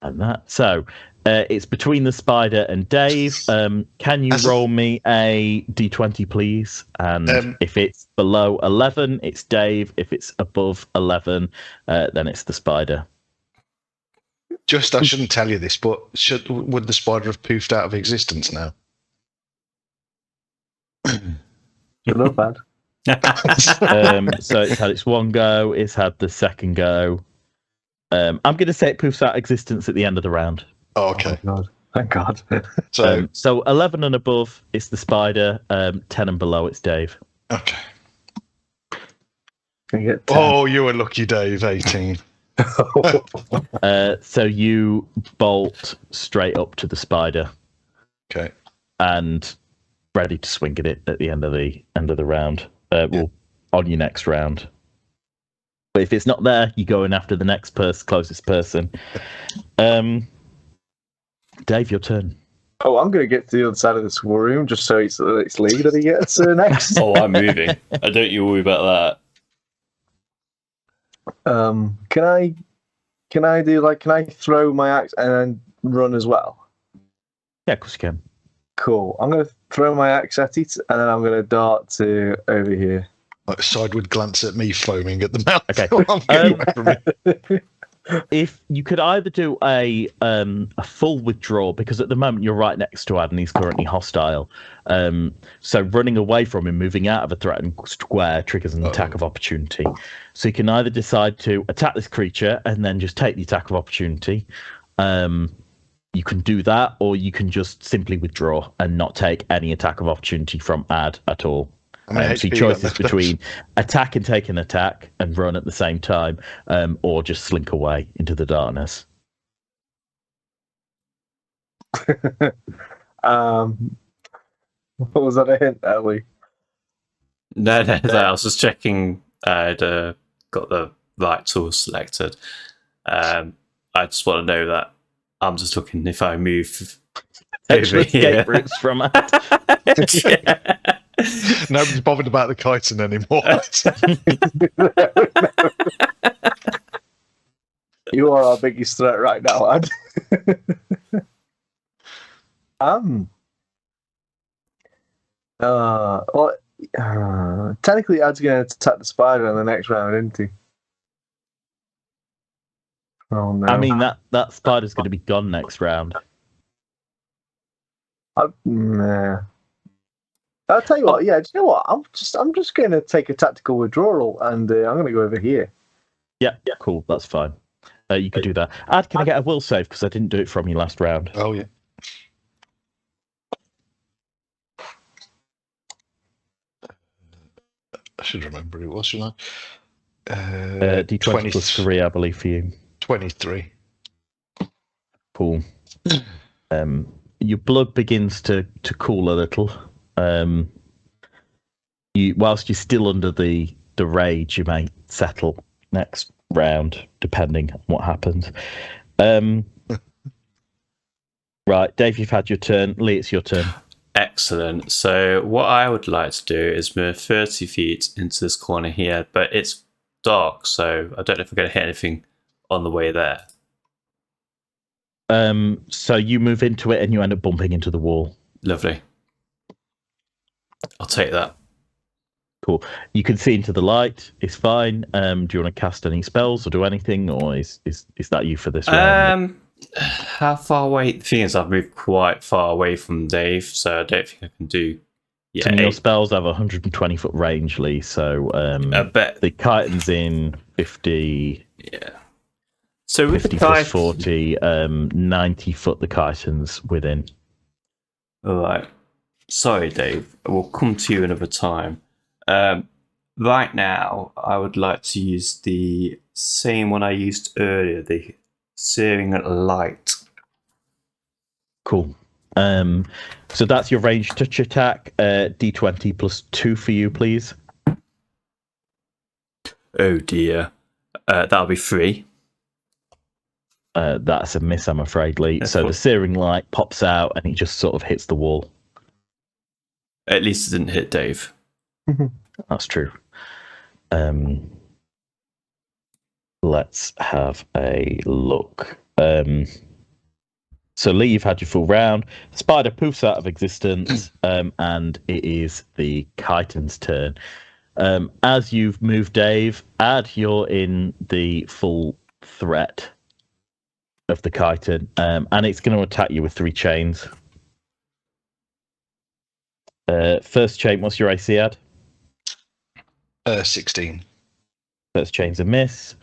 and that. So it's between the Spider and Dave. Can you roll me a d20, please? And if it's below 11, it's Dave. If it's above 11, then it's the Spider. Just, I shouldn't tell you this, but would the spider have poofed out of existence now? You're not bad. So it's had its one go. It's had the second go. I'm going to say it poofs out of existence at the end of the round. Oh, okay. Oh, God. Thank God. So 11 and above, it's the Spider. 10 and below, it's Dave. okay. Can you get 10? Oh, you were lucky, Dave. 18. So you bolt straight up to the Spider. Okay. And ready to swing at it at the end of the round. Well, on your next round. But if it's not there, you're going after the next closest person. Dave, your turn. Oh, I'm going to get to the other side of this room just so it's Lee that he gets next. Oh, I'm moving. Don't you worry about Can I throw my axe and then run as well? Yeah, of course you can. Cool. I'm going to throw my axe at it, and then I'm going to dart to over here. Like a sideward glance at me foaming at the mouth. Okay. I'm getting away from it. If you could either do a full withdrawal, because at the moment you're right next to Ad and he's currently hostile. So running away from him, moving out of a threatened square, triggers an attack of opportunity. So you can either decide to attack this creature and then just take the attack of opportunity. You can do that, or you can just simply withdraw and not take any attack of opportunity from Ad at all. So your choice is between attack and take an attack and run at the same time, or just slink away into the darkness. What was that a hint, Ellie? No, I was just checking I'd got the right tool selected. I just want to know that I'm just looking if I move over here. Escape routes from Ad. Yeah. Nobody's bothered about the chitin anymore. You are our biggest threat right now, lad. Technically, Ad's going to attack the spider in the next round, isn't he? Oh no! I mean that spider's going to be gone next round. Nah. I'll tell you what. Yeah, do you know what? I'm just going to take a tactical withdrawal, and I'm going to go over here. Yeah, cool. That's fine. You can do that. Ad, can I get a will save because I didn't do it from you last round? Oh, yeah. I should remember it was, shouldn't I? D20 plus 3, I believe, for you. 23. Cool. Your blood begins to cool a little. Whilst you're still under the rage, you may settle next round, depending on what happens. Right, Dave, you've had your turn. Lee, it's your turn. Excellent. So what I would like to do is move 30 feet into this corner here, but it's dark, so I don't know if we're going to hit anything on the way there. So you move into it and you end up bumping into the wall. Lovely. I'll take that. Cool. You can see into the light. It's fine. Do you want to cast any spells or do anything, or is that you for this round? How far away? The thing is, I've moved quite far away from Dave, so I don't think I can do. Yeah, some of your spells have 120 foot range, Lee. So I bet the chitin's in 50. Yeah. So with 50 the plus 40, 90 foot the chitin's within. All right. Sorry, Dave. We'll come to you another time. Right now, I would like to use the same one I used earlier, the Searing Light. Cool. So that's your ranged touch attack. D20 plus 2 for you, please. Oh dear. That'll be 3. That's a miss, I'm afraid, Lee. So the Searing Light pops out and it just sort of hits the wall. At least it didn't hit Dave. That's true. Let's have a look. So Lee, you've had your full round. The spider poofs out of existence, and it is the chitin's turn. As you've moved, Dave, you're in the full threat of the chitin, and it's going to attack you with 3 chains. First chain, what's your AC, Ad? 16. First chain's a miss.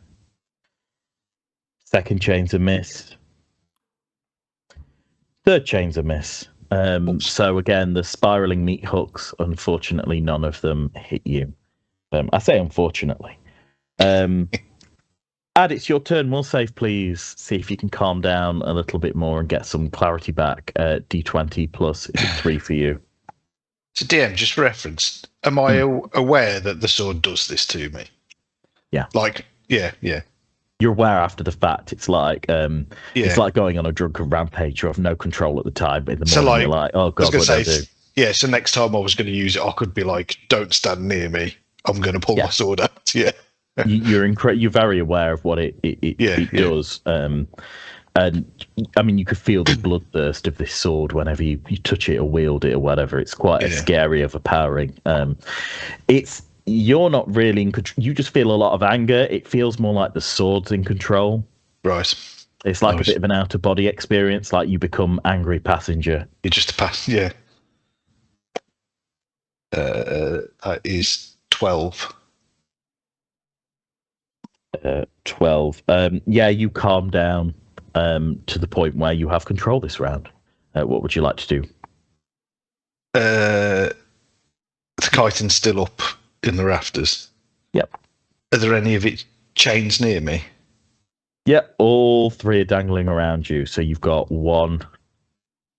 Second chain's a miss. Third chain's a miss. So again, the spiraling meat hooks, unfortunately, none of them hit you. I say unfortunately. Ad, it's your turn. Will save, please. See if you can calm down a little bit more and get some clarity back. D20 plus 3 for you. So DM, just for reference, am I aware that the sword does this to me? Yeah. Like, yeah. You're aware after the fact. It's like Yeah. it's like going on a drunken rampage. You have no control at the time. In the So, morning, like, you're like, oh I was god, going what to do I say, do? yeah, so next time I was going to use it, I could be like, don't stand near me. I'm going to pull Yeah. my sword out. Yeah. You're very aware of what it does. And I mean, you could feel the bloodthirst of this sword whenever you touch it or wield it or whatever. It's quite a scary, overpowering. You're not really in control. You just feel a lot of anger. It feels more like the sword's in control. Right. It's like a bit of an out of body experience. Like you become angry passenger. You're just a pass. Yeah. That is 12. 12. Yeah, you calm down to the point where you have control this round. What would you like to do? The chitin's still up in the rafters. Yep. Are there any of its chains near me? Yep, all three are dangling around you. So you've got 1,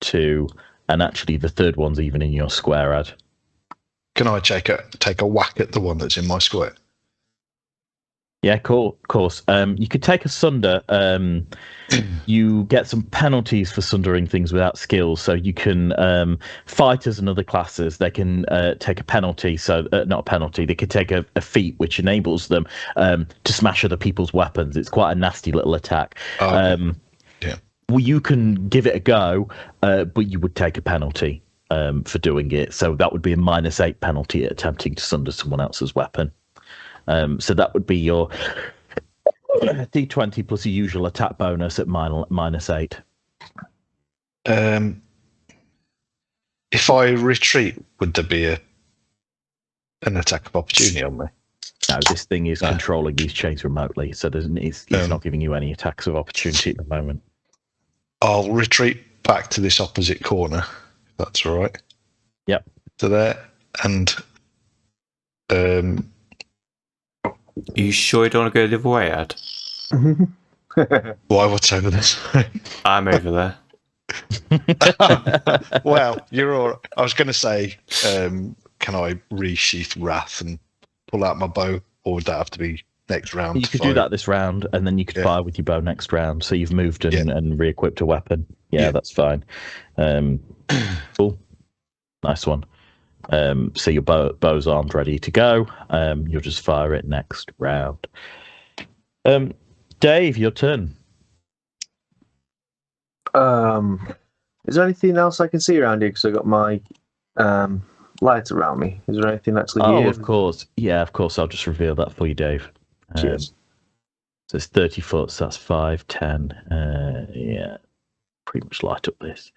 2, and actually the third one's even in your square ad. Can I take a whack at the one that's in my square? Yeah, cool. Of course. You could take a sunder. You get some penalties for sundering things without skills. So you can fighters and other classes. They can take a penalty. So not a penalty. They could take a feat which enables them to smash other people's weapons. It's quite a nasty little attack. Yeah. Well, you can give it a go, but you would take a penalty for doing it. So that would be a -8 penalty at attempting to sunder someone else's weapon. So that would be your D20 plus your usual attack bonus at -8. If I retreat, would there be an attack of opportunity on me? No, this thing is controlling these chains remotely, so it's not giving you any attacks of opportunity at the moment. I'll retreat back to this opposite corner, if that's all right. Yep. To there, and Are you sure you don't want to go the other way, Ad? why? What's over this? I'm over there. Well, you're all right. I was going to say, can I resheath Wrath and pull out my bow, or would that have to be next round? You could do that this round, and then you could fire with your bow next round. So you've moved and re-equipped a weapon. Yeah, that's fine. Cool. Nice one. So your bow's armed, ready to go. You'll just fire it next round. Dave, your turn. Is there anything else I can see around here? Because I got my light around me. Is there anything actually here? Oh, of course. Yeah, of course. I'll just reveal that for you, Dave. Cheers. So it's 30 foot, so that's 5, 10. Yeah, pretty much light up this.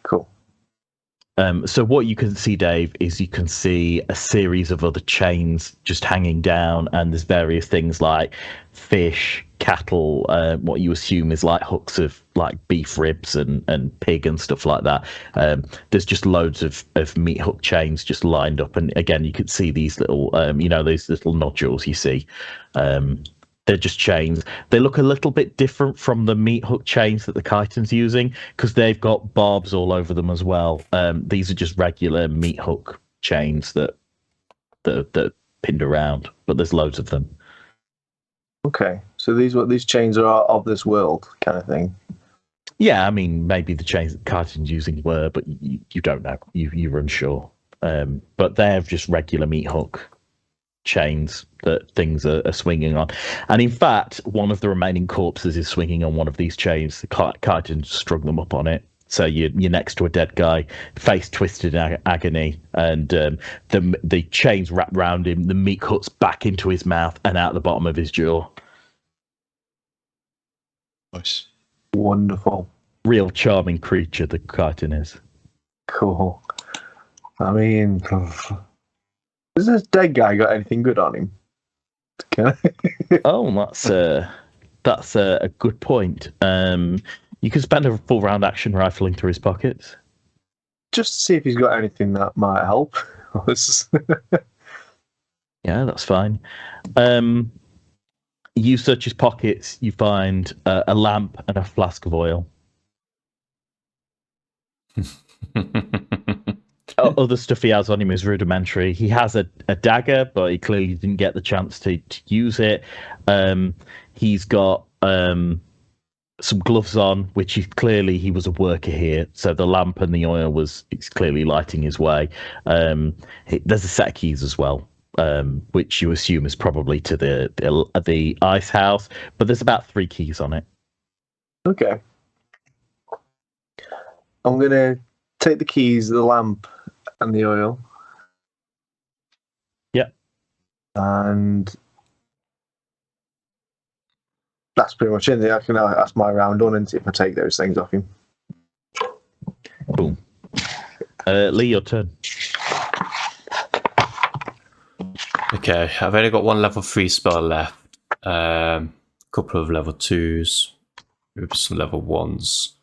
Cool. So what you can see, Dave, is you can see a series of other chains just hanging down, and there's various things like fish, cattle, what you assume is like hooks of like beef ribs and pig and stuff like that. There's just loads of meat hook chains just lined up, and again, you can see these little, those little nodules you see. They're just chains. They look a little bit different from the meat hook chains that the chitin's using because they've got barbs all over them as well. These are just regular meat hook chains that pinned around, but there's loads of them. Okay, so these chains are of this world, kind of thing. Yeah, I mean, maybe the chains that chitin's using were, but you don't know. You're unsure. But they're just regular meat hook chains that things are swinging on, and in fact one of the remaining corpses is swinging on one of these chains. The chitin strung them up on it, so you're next to a dead guy, face twisted in agony, and the chains wrap round him. The meat cuts back into his mouth and out the bottom of his jaw. Nice. Wonderful. Real charming creature the chitin is. Cool. I mean, has this dead guy got anything good on him? Oh, that's a good point. You can spend a full round action rifling through his pockets. Just to see if he's got anything that might help. Yeah, that's fine. You search his pockets, you find a lamp and a flask of oil. Other stuff he has on him is rudimentary. He has a dagger, but he clearly didn't get the chance to use it. He's got some gloves on, which is clearly he was a worker here. So the lamp and the oil it's clearly lighting his way. There's a set of keys as well, which you assume is probably to the ice house. But there's about 3 keys on it. Okay. I'm gonna take the keys, the lamp, and the oil. Yeah. And that's pretty much it. That's my round done, and if I take those things off him. Boom. Lee, your turn. Okay, I've only got 1 level 3 spell left. Couple of level 2s. Maybe some level 1s.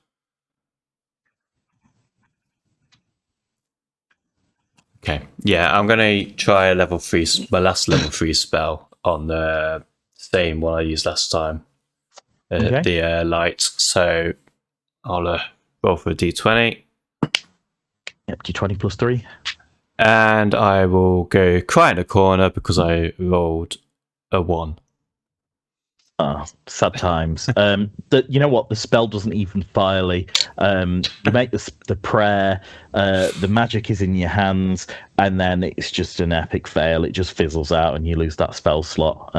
Okay, yeah, I'm gonna try my last level 3 spell on the same one I used last time. Okay. The light. So I'll roll for a d20. Yep, d20 plus 3. And I will go cry in the corner because I rolled a 1. Oh, sad times. You know what? The spell doesn't even fire, Lee. You make the prayer, the magic is in your hands, and then it's just an epic fail. It just fizzles out and you lose that spell slot.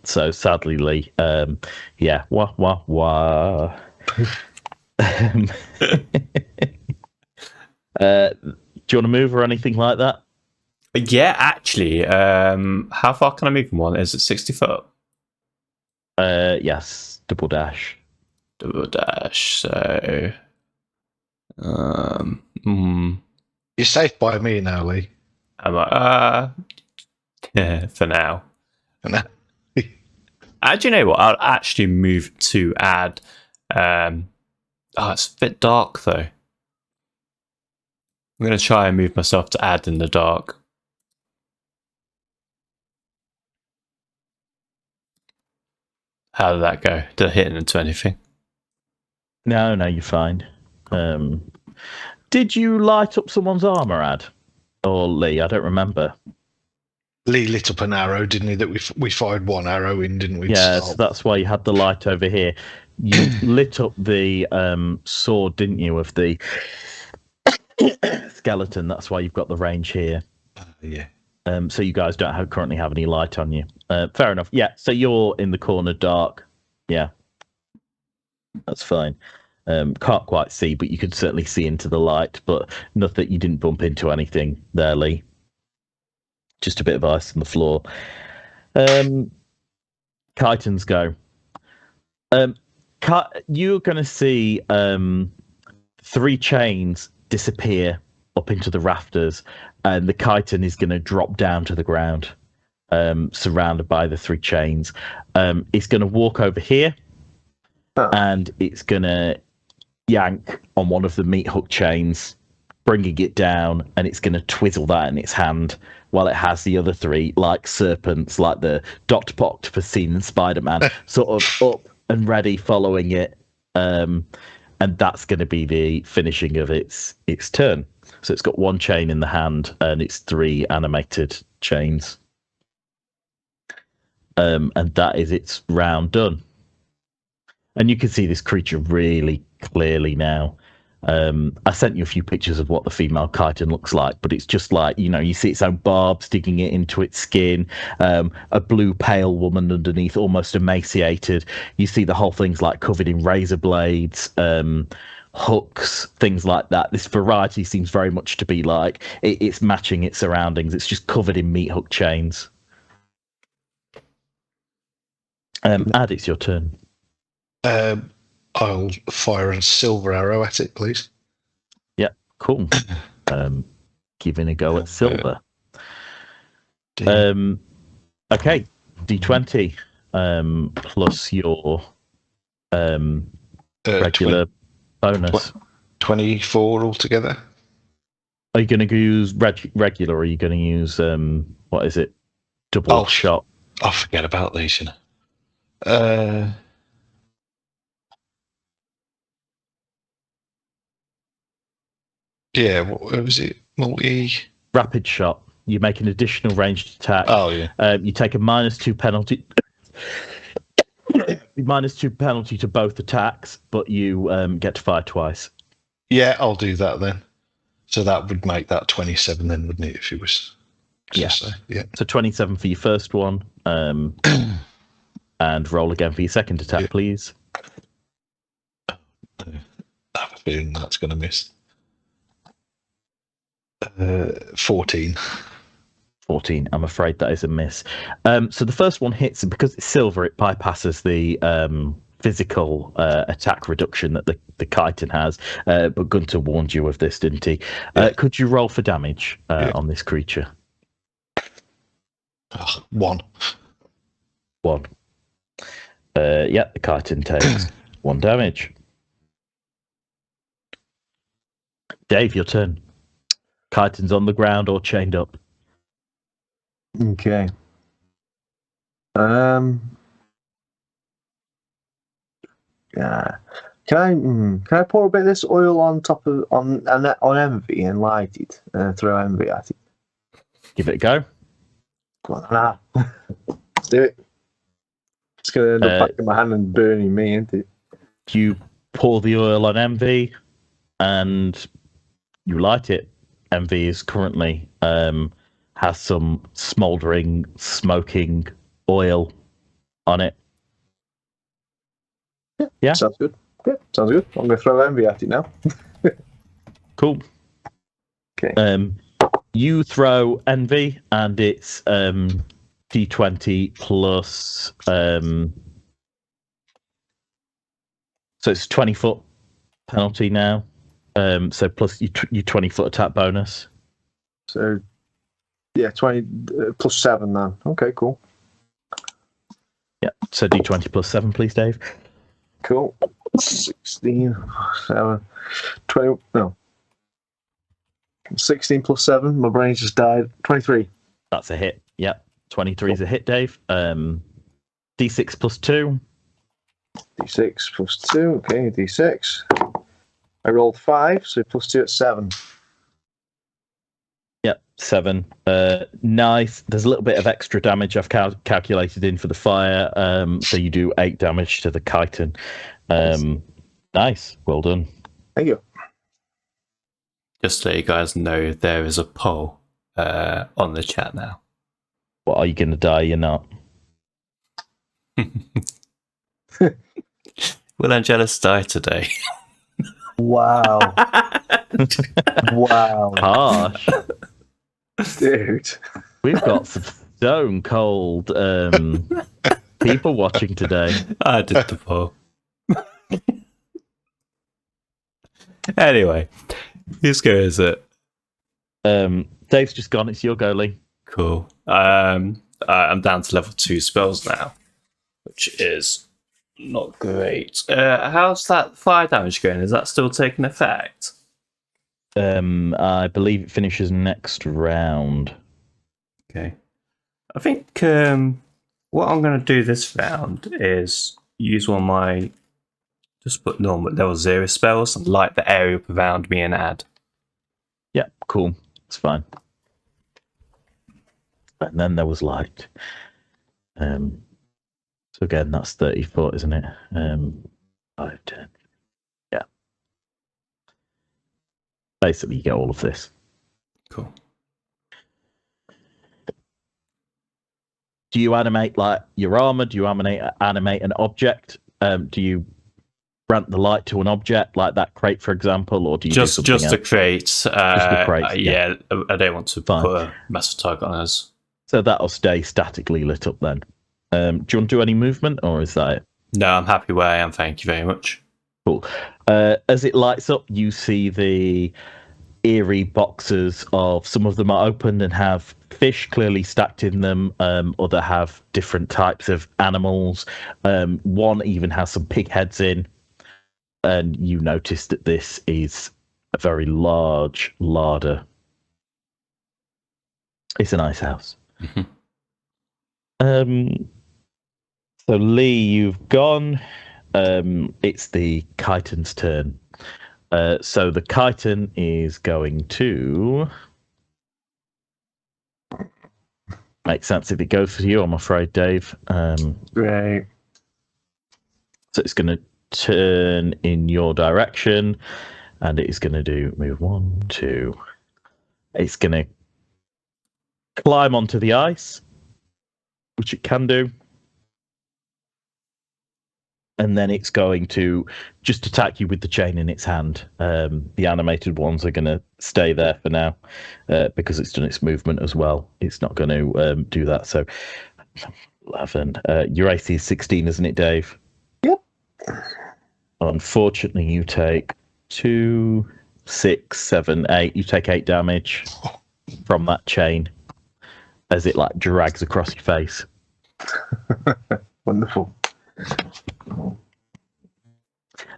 So sadly, Lee, yeah, wah, wah, wah. Do you want to move or anything like that? Yeah, actually, how far can I move from one? Is it 60 foot? Yes, double dash. Double dash, so... You're safe by me now, Lee. I'm like, yeah, for now. Do you know what? I'll actually move to add... it's a bit dark, though. I'm going to try and move myself to add in the dark. How did that go? Did I hit into anything? No, you're fine. Did you light up someone's armor, Ad? Or Lee? I don't remember. Lee lit up an arrow, didn't he? That we fired 1 arrow in, didn't we? Yeah, so that's why you had the light over here. You lit up the sword, didn't you, of the skeleton? That's why you've got the range here. Yeah. So you guys don't currently have any light on you. Fair enough. Yeah, so you're in the corner dark. Yeah. That's fine. Can't quite see, but you could certainly see into the light, but nothing, you didn't bump into anything there, Lee. Just a bit of ice on the floor. Chitin's go. You're going to see 3 chains disappear up into the rafters, and the chitin is going to drop down to the ground, surrounded by the 3 chains. It's going to walk over here, and it's going to yank on one of the meat hook chains, bringing it down, and it's going to twizzle that in its hand while it has the other 3 like serpents, like the Dr. Octopus scene in Spider-Man, sort of up and ready following it. And that's going to be the finishing of its turn. So it's got 1 chain in the hand, and it's 3 animated chains. And that is its round done. And you can see this creature really clearly now. I sent you a few pictures of what the female chitin looks like, but it's just like, you see its own barbs digging it into its skin, a blue pale woman underneath, almost emaciated. You see the whole thing's like covered in razor blades, hooks, things like that. This variety seems very much to be like, it's matching its surroundings. It's just covered in meat hook chains. Ad, it's your turn. I'll fire a silver arrow at it, please. Yeah, cool. Giving a go at silver. Okay, D20 plus your regular bonus. 24 altogether. Are you going to use regular, or are you going to use what is it? Double shot. I forget about these. Yeah, what was it? Multi. Rapid shot. You make an additional ranged attack. Oh yeah. You take a -2 penalty. -2 penalty to both attacks, but you get to fire twice. Yeah, I'll do that then. So that would make that 27 then, wouldn't it? If it was. Yeah. Yeah. So 27 for your first one, and roll again for your second attack, Yeah. please. I have a feeling that's going to miss. 14. 14. I'm afraid that is a miss. So the first one hits, and because it's silver, it bypasses the physical attack reduction that the chitin has. But Gunter warned you of this, didn't he? Could you roll for damage on this creature? 1. 1. The chitin takes 1 damage. Dave, your turn. Chitin's on the ground or chained up. Okay. Yeah. Can I pour a bit of this oil on top of on Envy and light it? Throw Envy at it. Give it a go. Come on, let's do it. It's gonna end up back in my hand and burning me, isn't it? You pour the oil on Envy, and you light it. Envy is currently has some smouldering, smoking oil on it. Yeah. Sounds good. Yeah, sounds good. I'm going to throw Envy at it now. Cool. Okay. You throw Envy, and it's D20 plus. So it's 20-foot penalty now. So plus your 20-foot attack bonus. So, yeah, 20 plus 7 then. Okay, cool. Yeah. So D20 plus 7, please, Dave. Cool. 16, 7, 20, no. 16 plus 7, my brain just died. 23. That's a hit. Yeah. 23 is a hit, Dave. D6 plus 2. D6 plus 2, okay, D6. I rolled 5, so plus 2 at 7. Yep, 7. Nice. There's a little bit of extra damage I've calculated in for the fire. So you do 8 damage to the chitin. Nice. Well done. Thank you. Just to let you guys know, there is a poll on the chat now. What, are you going to die? You're not. Will Angelus die today? Wow. Wow. Harsh. Dude. We've got some stone cold people watching today. I did the poll. Anyway, whose go is it? Dave's just gone. It's your go, Lee. Cool. I'm down to level 2 spells now, which is not great. How's that fire damage going? Is that still taking effect? I believe it finishes next round. Okay. I think what I'm going to do this round is use one of my just put normal level 0 spells and light the area up around me and add. Yeah, cool. It's fine. And then there was light. So again, that's 30 foot, isn't it? 5, 10. Yeah. Basically, you get all of this. Cool. Do you animate like your armor? Do you animate an object? Do you grant the light to an object like that crate, for example, or do you just do a crate? Just the crate. Yeah, I don't want to Fine. put a massive target on us. So that'll stay statically lit up then. Do you want to do any movement, or is that it? No, I'm happy where I am. Thank you very much. Cool. As it lights up, you see the eerie boxes of some of them are opened and have fish clearly stacked in them. Other have different types of animals. One even has some pig heads in. And you notice that this is a very large larder. It's a nice house. Mm-hmm. So Lee, you've gone. It's the chitin's turn. So the chitin is going to make sense if it goes for you, I'm afraid, Dave. Right. So it's going to turn in your direction, and it is going to do move 1, 2. It's going to climb onto the ice, which it can do. And then it's going to just attack you with the chain in its hand. The animated ones are going to stay there for now because it's done its movement as well. It's not going to do that. So 11. Your AC is 16, isn't it, Dave? Yep. Unfortunately, you take 2, 6, 7, 8. You take 8 damage from that chain as it like drags across your face. Wonderful.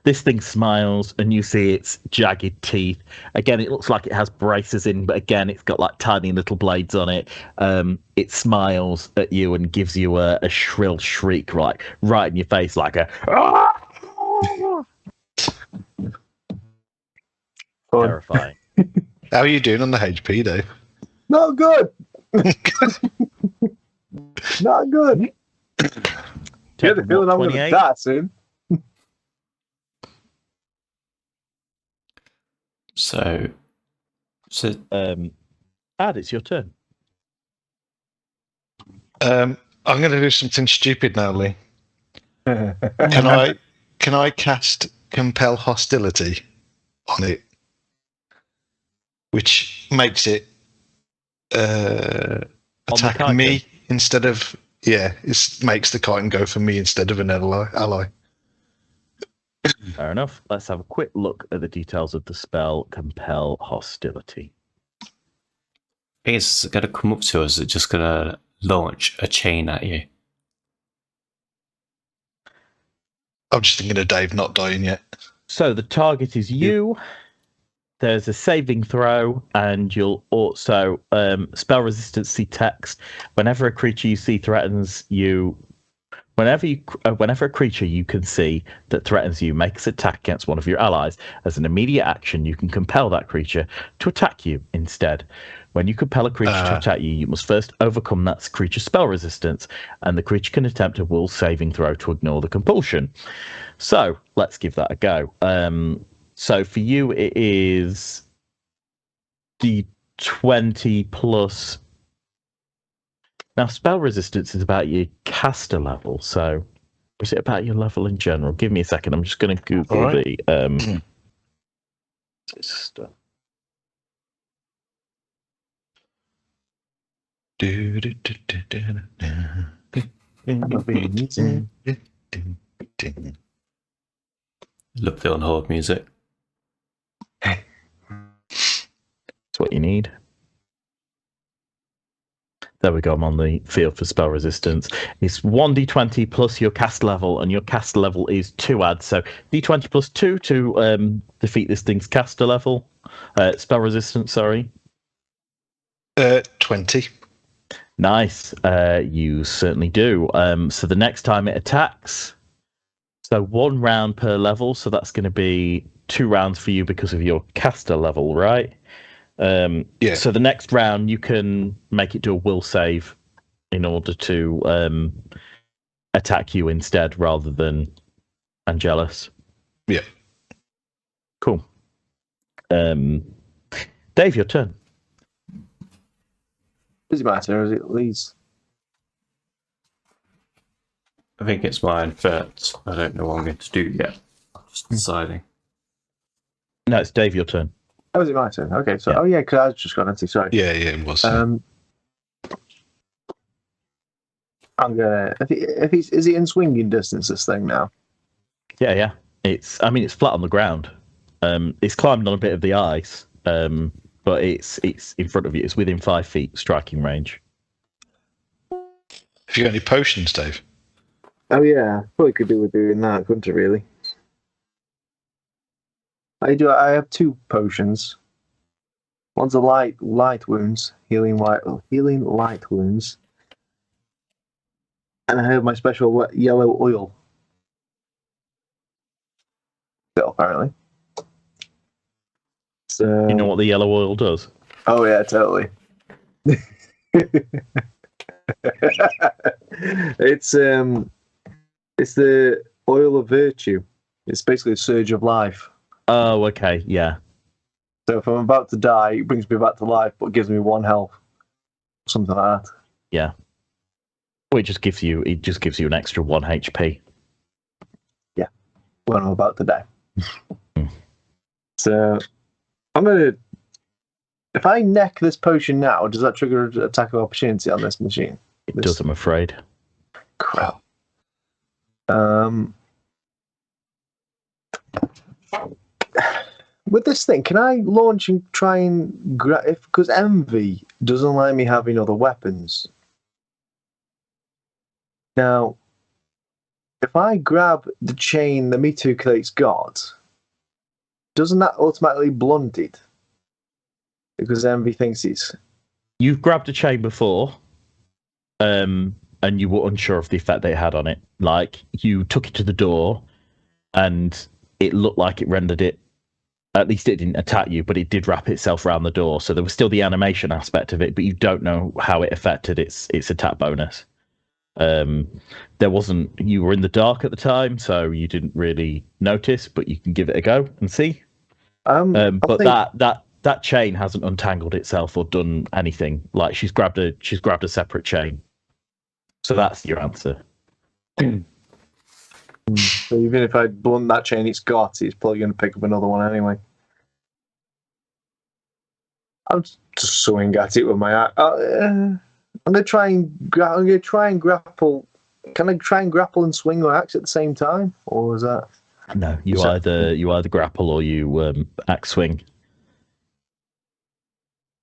This thing smiles, and you see its jagged teeth. Again, it looks like it has braces in, but again, it's got like tiny little blades on it. It smiles at you and gives you a shrill shriek, like right in your face, like a terrifying. How are you doing on the HP, Dave? Not good. Not good. Yeah, the feeling I'm going to die soon. So, Ad, it's your turn. I'm going to do something stupid now, Lee. Can I cast Compel Hostility on it, which makes it attack me instead of it makes the chitin go for me instead of an ally. Fair enough. Let's have a quick look at the details of the spell Compel Hostility. is it going to come up to us? Is it just going to launch a chain at you? I'm just thinking of Dave not dying yet. So the target is you. There's a saving throw, and you'll also spell resistancy text. Whenever a creature you see threatens you, whenever a creature you can see that threatens you makes an attack against one of your allies, as an immediate action, you can compel that creature to attack you instead. When you compel a creature to attack you, you must first overcome that creature's spell resistance, and the creature can attempt a will saving throw to ignore the compulsion. So let's give that a go. So for you, it is D20 plus. Now, spell resistance is about your caster level. So, is it about your level in general? Give me a second. I'm just going to Google the stuff. Look the on hold music. That's what you need. There we go. I'm on the field for spell resistance. It's 1d20 plus your cast level, and your cast level is 2 adds. So d20 plus 2 to defeat this thing's caster level. Spell resistance, sorry. 20. Nice. You certainly do. So the next time it attacks, so 1 round per level. So that's going to be 2 rounds for you because of your caster level, right? So the next round you can make it do a will save in order to attack you instead rather than Angelus. Yeah. Cool. Dave, your turn. Does it matter? Is it Lee's? I think it's mine, but I don't know what I'm going to do yet. I'm just deciding. No, it's Dave, your turn. Oh, is it my turn? Okay, so because I was just got empty. Sorry. Yeah, it was. I'm gonna. Is he in swinging distance? This thing now. Yeah. It's flat on the ground. It's climbed on a bit of the ice, but it's in front of you. It's within 5 feet striking range. Have you got any potions, Dave? Oh yeah, probably could do with doing that, couldn't it? Really. I have 2 potions. One's a light wounds, healing light wounds, and I have my special yellow oil. Still, apparently. So, You know what the yellow oil does? oh yeah, totally. It's the oil of virtue. It's basically a surge of life. Oh, okay, yeah. So if I'm about to die, it brings me back to life, but gives me 1 health, something like that. Yeah. Well, it just gives you an extra 1 HP. Yeah, when I'm about to die. So I'm gonna. If I neck this potion now, does that trigger an attack of opportunity on this machine? It does, I'm afraid. Crap. With this thing, can I launch and try and grab? Because envy doesn't let me have any other weapons. Now, if I grab the chain the Mitu Clate's got, doesn't that automatically blunt it? Because envy thinks it's. You've grabbed a chain before, and you were unsure of the effect that it had on it. Like, you took it to the door, and it looked like it rendered it. At least it didn't attack you, but it did wrap itself around the door. So there was still the animation aspect of it, but you don't know how it affected its attack bonus. There wasn't. You were in the dark at the time, so you didn't really notice. But you can give it a go and see. But that chain hasn't untangled itself or done anything. Like she's grabbed a separate chain. So that's your answer. So even if I blunt that chain it's got, it's probably going to pick up another one anyway. I'm just swing at it with my. I'm going to try and grapple. Can I try and grapple and swing my axe at the same time, or is that? No, you either grapple or you axe swing.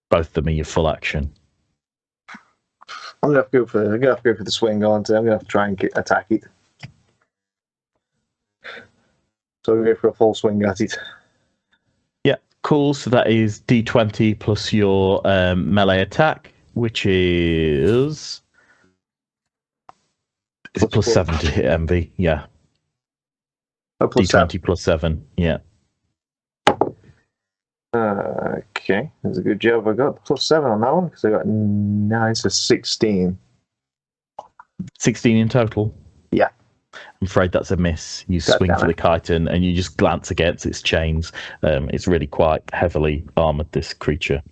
Both of them are your full action. I'm gonna have to go for the swing, aren't I? I'm gonna have to try and attack it. So I'm gonna go for a full swing at it. Yeah, cool. So that is D20 plus your melee attack, which is plus 7 to hit MV. Yeah. Oh, plus D20 7. plus 7. Yeah. Okay, that's a good job. I got plus 7 on that one because I got 9, so 16. 16 in total. Yeah. I'm afraid that's a miss. You swing for the chitin and you just glance against its chains. It's really quite heavily armored, this creature.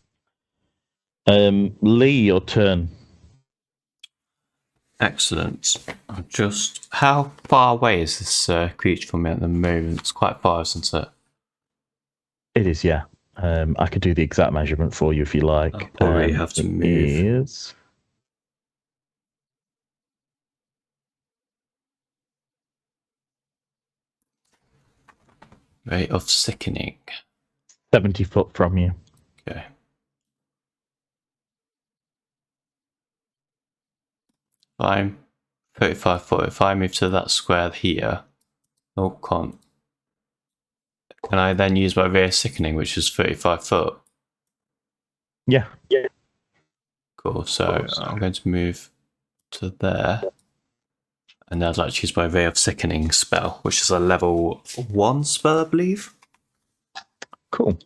Lee, your turn. Excellent. How far away is this creature from me at the moment? It's quite far, isn't it? It is, yeah. I could do the exact measurement for you if you like. I'll probably have to move. Is... Rate of sickening. 70 foot from you. Okay. I'm 35 foot. If I move to that square here, can't. Can I then use my ray of sickening, which is 35 foot? Yeah. Cool. So I'm going to move to there. And I'd like to use my ray of sickening spell, which is a level 1 spell, I believe. Cool.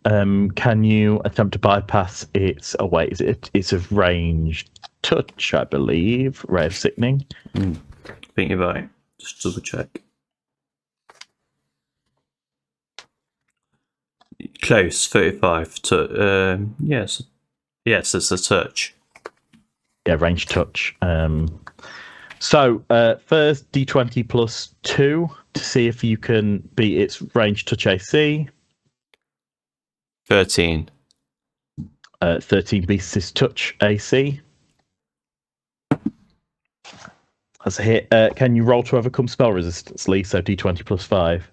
Can you attempt to bypass its... Oh, wait. It's a ranged touch, I believe. Ray of sickening. I think you're right. Just double check. Close, 35 to yes, it's a touch. Yeah, ranged touch. So first D20 plus 2 to see if you can beat its ranged touch AC. 13. 13 beats its touch AC. That's a hit. Can you roll to overcome spell resistance, Lee? So D20 plus 5.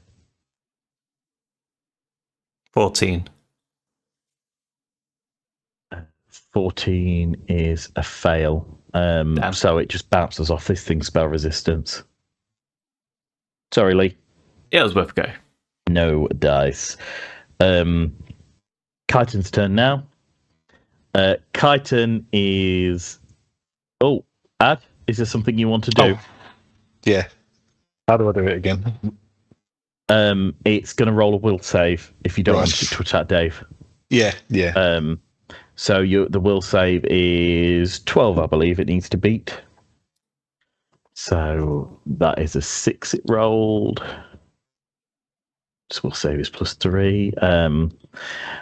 14. 14 is a fail. So it just bounces off this thing's spell resistance. Sorry, Lee. Yeah, it was worth a go. No dice. Chitin's turn now. Chitin is... Oh, Ad, is there something you want to do? Oh, yeah. How do I do it again? It's going to roll a will save if you don't Right. want it to attack Dave. Yeah. So the will save is 12, I believe it needs to beat. So that is a 6 it rolled. So will save is +3.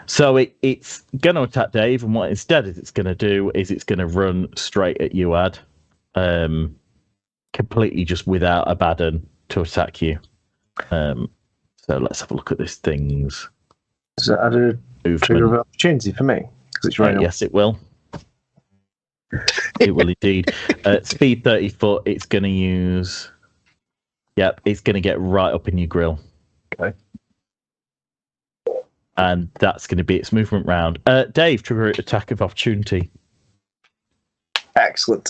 So it's going to attack Dave, and what instead is it's going to do is it's going to run straight at you, Ad. Completely just without a baden to attack you. So let's have a look at this thing's Does that add a trigger of opportunity for me? Because it's right. Yes, it will. It will indeed. Speed 30 foot. It's going to use. Yep, it's going to get right up in your grill. Okay. And that's going to be its movement round. Dave, trigger attack of opportunity. Excellent.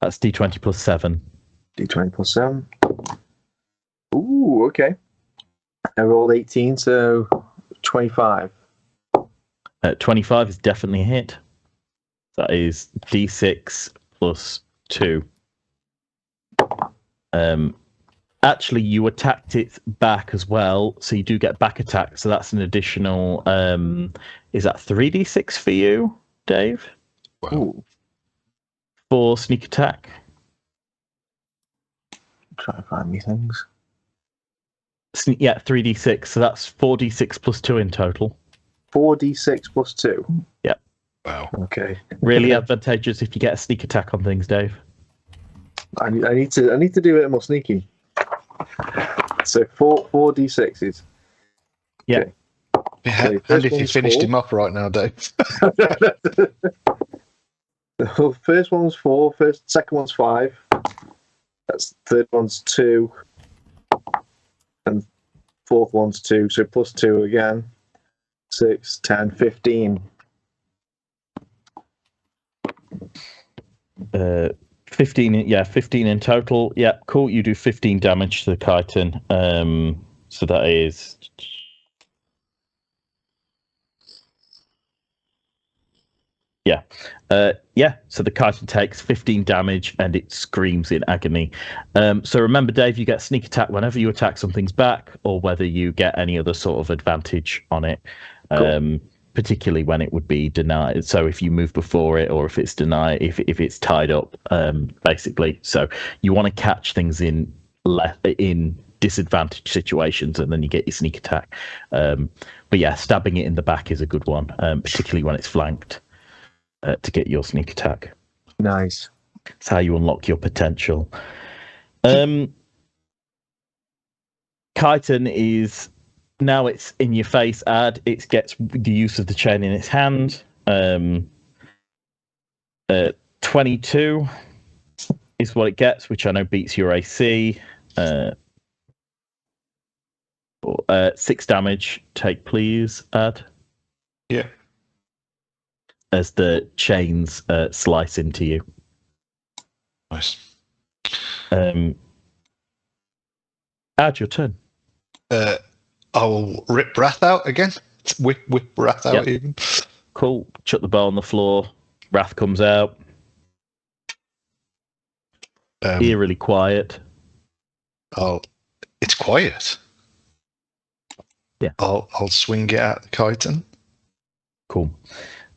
That's D20 +7. D20 +7. Ooh, okay. I rolled 18, so 25. 25 is definitely a hit. That is D6 +2. Actually, you attacked it back as well, so you do get back attack. So that's an additional. Is that 3d6 for you, Dave? Ooh. For sneak attack. Try to find me things. Yeah, 3d6. So that's 4d6 +2 in total. 4d6 +2. Yep. Wow. Okay. Really advantageous if you get a sneak attack on things, Dave. I need to do it more sneaky. So 4d6s. Yeah. Okay. Yeah, Okay, and if you one's finished 4. him off right now, Dave. The first one's 4. Second one's 5. That's third one's 2. And fourth one's 2. So +2 again. 6, 10, 15. 15 in total. Yeah, cool. You do 15 damage to the chitin. So that is so the chitin takes 15 damage and it screams in agony. So remember, Dave, you get sneak attack whenever you attack something's back, or whether you get any other sort of advantage on it. Cool. Particularly when it would be denied. So if you move before it, or if it's denied, if it's tied up, basically. So you want to catch things in disadvantaged situations, and then you get your sneak attack. But yeah, stabbing it in the back is a good one, particularly when it's flanked, to get your sneak attack. Nice. It's how you unlock your potential. Chitin is. Now it's in your face, it gets the use of the chain in its hand. 22 is what it gets, which I know beats your AC. 6 damage. Take, please, Ad. Yeah. As the chains slice into you. Nice. Ad, your turn. I'll rip Wrath out again. Whip Wrath out even. Cool. Chuck the bow on the floor. Wrath comes out. Eerily quiet. It's quiet. Yeah. I'll swing it at the chitin. Cool.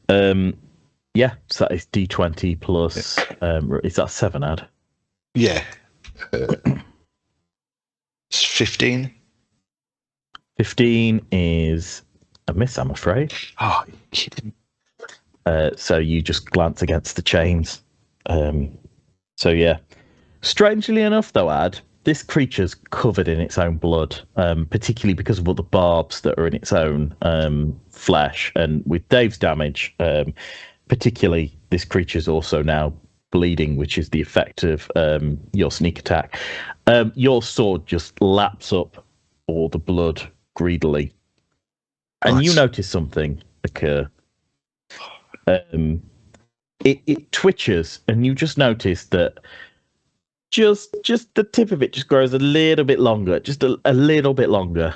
So that is D20 plus. Is that 7, Ad? Yeah. It's 15. 15 is a miss, I'm afraid. Oh, you kidding? So you just glance against the chains. So yeah. Strangely enough, though, Ad, this creature's covered in its own blood, particularly because of all the barbs that are in its own flesh. And with Dave's damage, particularly, this creature's also now bleeding, which is the effect of your sneak attack. Your sword just laps up all the blood greedily. And you notice something occur. It twitches, and you just notice that just the tip of it just grows a little bit longer, just a little bit longer.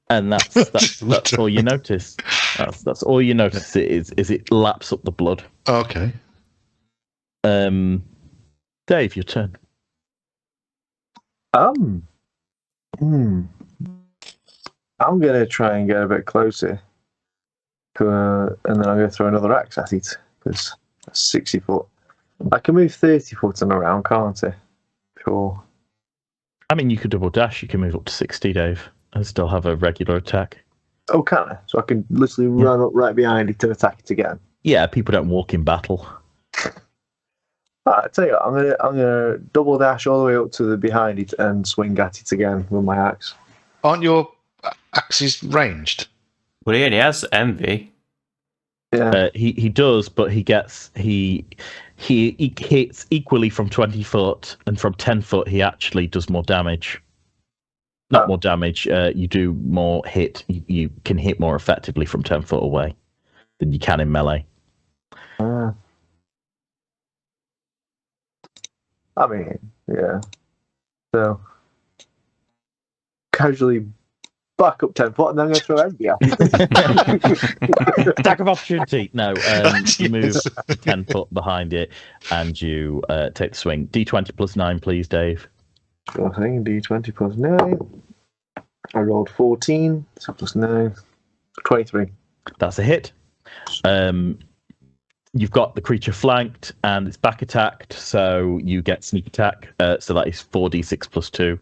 And that's all you notice. That's all you notice. Is it laps up the blood. Okay. Dave, your turn. I'm gonna try and get a bit closer, and then I'm gonna throw another axe at it because that's 60 foot. I can move 30 foot and around, can't I? Sure. I mean, you could double dash. You can move up to 60, Dave, and still have a regular attack. Oh, can I? So I can literally run up right behind it to attack it again. Yeah, people don't walk in battle. I tell you what, I'm gonna double dash all the way up to the behind it and swing at it again with my axe. Aren't your axes ranged? Well, he only has envy. Yeah. He does, but he hits equally from 20 foot, and from 10 foot he actually does more damage. Not more damage. You do more hit. You can hit more effectively from 10 foot away than you can in melee. I mean, yeah. So casually back up 10 foot, and then I'm going to throw envy at it. Attack of opportunity. No, you move Yes. 10 foot behind it, and you take the swing. D20 plus 9, please, Dave. Sure thing. D20 plus 9. I rolled 14, so plus 9. 23. That's a hit. You've got the creature flanked, and it's back attacked, so you get sneak attack. So that is 4d6 plus 2.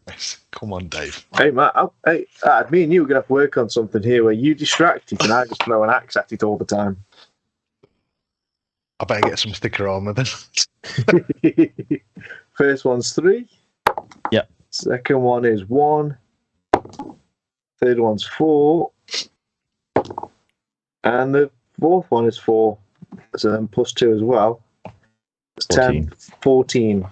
Come on, Dave. Hey, Matt, me and you are going to have to work on something here where you distract it and I just throw an axe at it all the time. I better get some thicker armour then. First one's 3. Yep. Second one is 1. Third one's 4. And the fourth one is 4. So then plus 2 as well. It's 10, 14.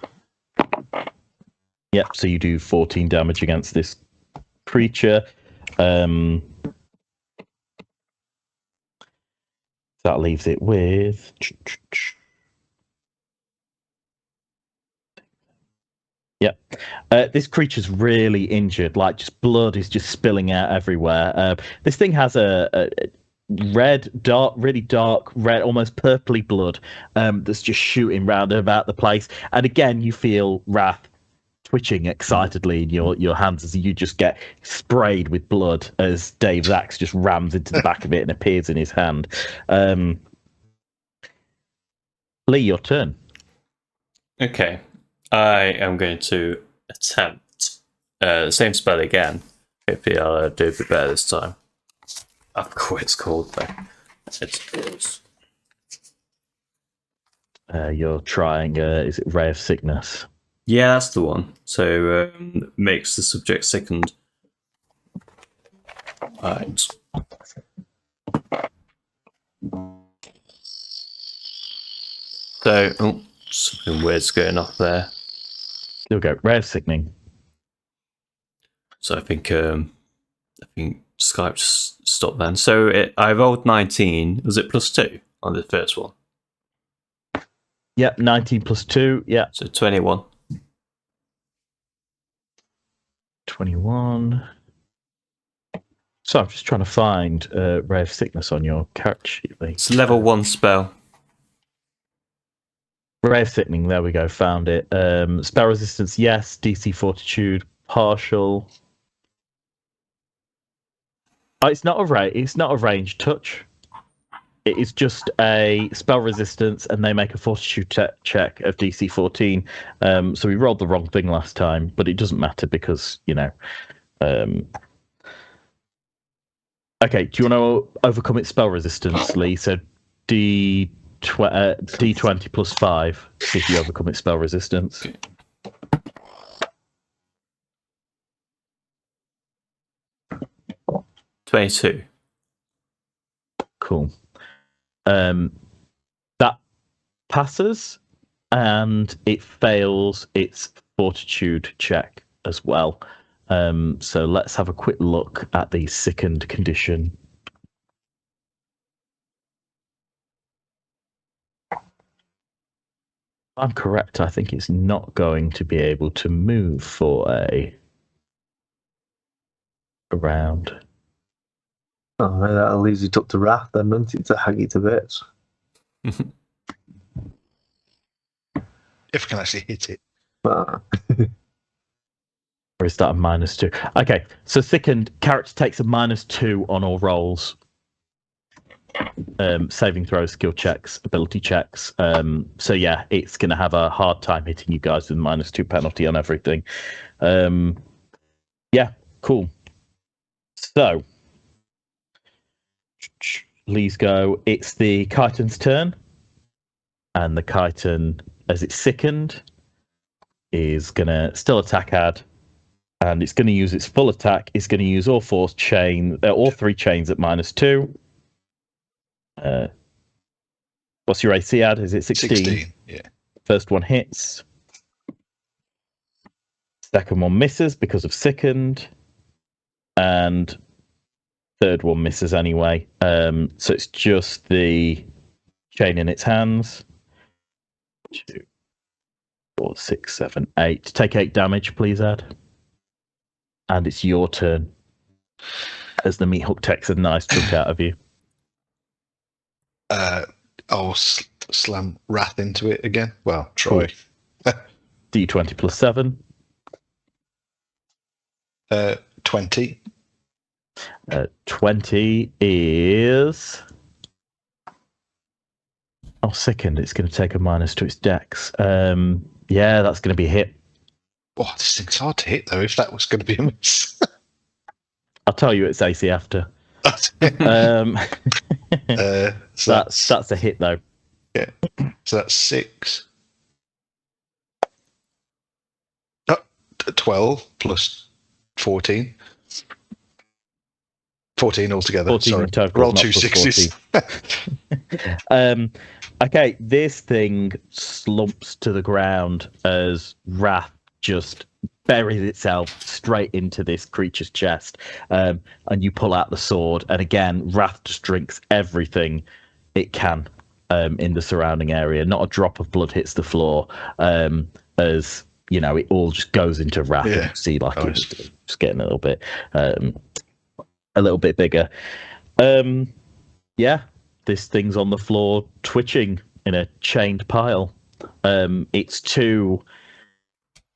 Yep, so you do 14 damage against this creature. That leaves it with... Yep. This creature's really injured. Like, just blood is just spilling out everywhere. This thing has a red, really dark red, almost purpley blood that's just shooting round about the place. And again, you feel wrath twitching excitedly in your hands as you just get sprayed with blood as Dave's axe just rams into the back of it and appears in his hand. Lee, your turn. Okay. I am going to attempt the same spell again. Hopefully I'll do a bit better this time. I forgot what it's called though. It's You're trying, is it Ray of Sickness? yeah, that's the one. So makes the subject sickened. Alright. So, oh, something weird's going off there. You'll go Ray of Sickening. So I think Skype just stopped then. So I rolled 19. Was it plus 2 on the first one? Yep, 19 plus 2. Yeah. So 21. 21. So I'm just trying to find Ray of Sickness on your character sheet, Lee. It's level 1 spell. Ray of Sickening, there we go, found it. Spell resistance, yes. DC Fortitude, partial. Oh, it's not a ranged touch. It is just a spell resistance, and they make a Fortitude check of DC 14. So we rolled the wrong thing last time, but it doesn't matter because, you know. Okay, do you want to overcome its spell resistance, Lee? So D20 plus 5 if you overcome its spell resistance. Okay. $22. Cool. That passes, and it fails its fortitude check as well. So let's have a quick look at the sickened condition. I'm correct. I think it's not going to be able to move for a round. Oh, that'll leave it up to Wrath then, doesn't it, to hang it to bits. If if I can actually hit it. Ah. Or is that a -2? Okay, so sickened character takes a -2 on all rolls. Saving throws, skill checks, ability checks. So yeah, it's going to have a hard time hitting you guys with -2 penalty on everything. Yeah, cool. So, Lee's go. It's the chitin's turn, and the chitin, as it's sickened, is going to still attack Ad, and it's going to use its full attack. It's going to use all three chains at -2. What's your AC, Ad? Is it 16? 16, yeah. First one hits. Second one misses because of sickened. And third one misses anyway. So it's just the chain in its hands. 2, 4, 6, 7, 8. Take 8 damage, please, Ad. And it's your turn. As the meat hook takes a nice chunk out of you. I'll slam Wrath into it again. Well, try. D20 plus 7. 20. 20 is... Oh, sickened. It's going to take a minus to its dex. Yeah, that's going to be a hit. Oh, this thing's hard to hit, though, if that was going to be a miss. I'll tell you it's AC after. So that's a hit, though. Yeah. So that's 6. 12 plus 14. 14 altogether. 14 Sorry. total, Roll not 2 plus 6s. 14. Okay, this thing slumps to the ground as Wrath just buries itself straight into this creature's chest. And you pull out the sword, and again, Wrath just drinks everything it can in the surrounding area. Not a drop of blood hits the floor, as you know, it all just goes into Wrath. Yeah. And you see, like, Nice. it's just getting a little bit bigger. Yeah, this thing's on the floor twitching in a chained pile. It's 2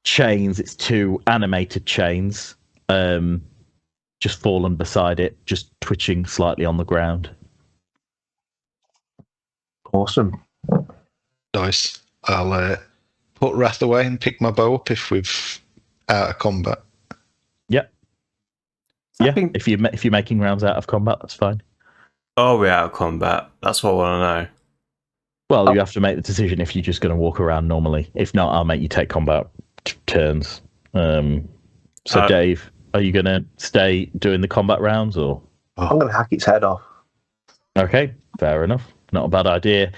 chains, it's 2 animated chains, just fallen beside it, just twitching slightly on the ground. Awesome. Nice. I'll put Wrath away and pick my bow up if we're out of combat. Yep. Yeah, if you're making rounds out of combat, that's fine. Oh, we're out of combat. That's what I want to know. Well, you have to make the decision if you're just going to walk around normally. If not, I'll make you take combat turns. So, Dave, are you going to stay doing the combat rounds, or? I'm going to hack its head off. Okay, fair enough. Not a bad idea.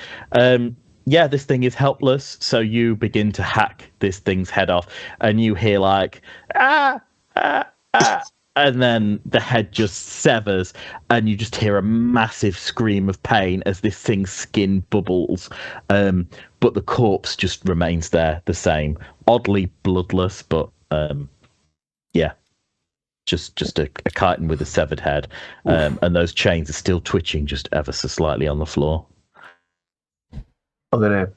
Yeah, this thing is helpless, so you begin to hack this thing's head off, and you hear like, ah, ah, ah, and then the head just severs, and you just hear a massive scream of pain as this thing's skin bubbles. But the corpse just remains there, the same. Oddly bloodless, but yeah. Just a chitin with a severed head. And those chains are still twitching just ever so slightly on the floor. I'm going to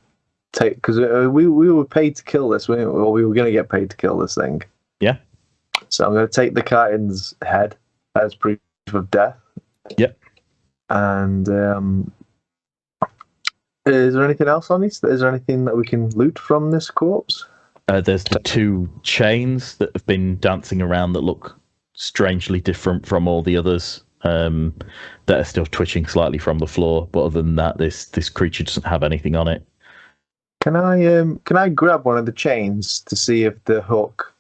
take... Because we were paid to kill this, weren't we? Or we were going to get paid to kill this thing. Yeah. So I'm going to take the chitin's head as proof of death. Yep. And is there anything else on this? Is there anything that we can loot from this corpse? There's the 2 chains that have been dancing around that look strangely different from all the others, that are still twitching slightly from the floor. But other than that, this creature doesn't have anything on it. Can I grab one of the chains to see if the hook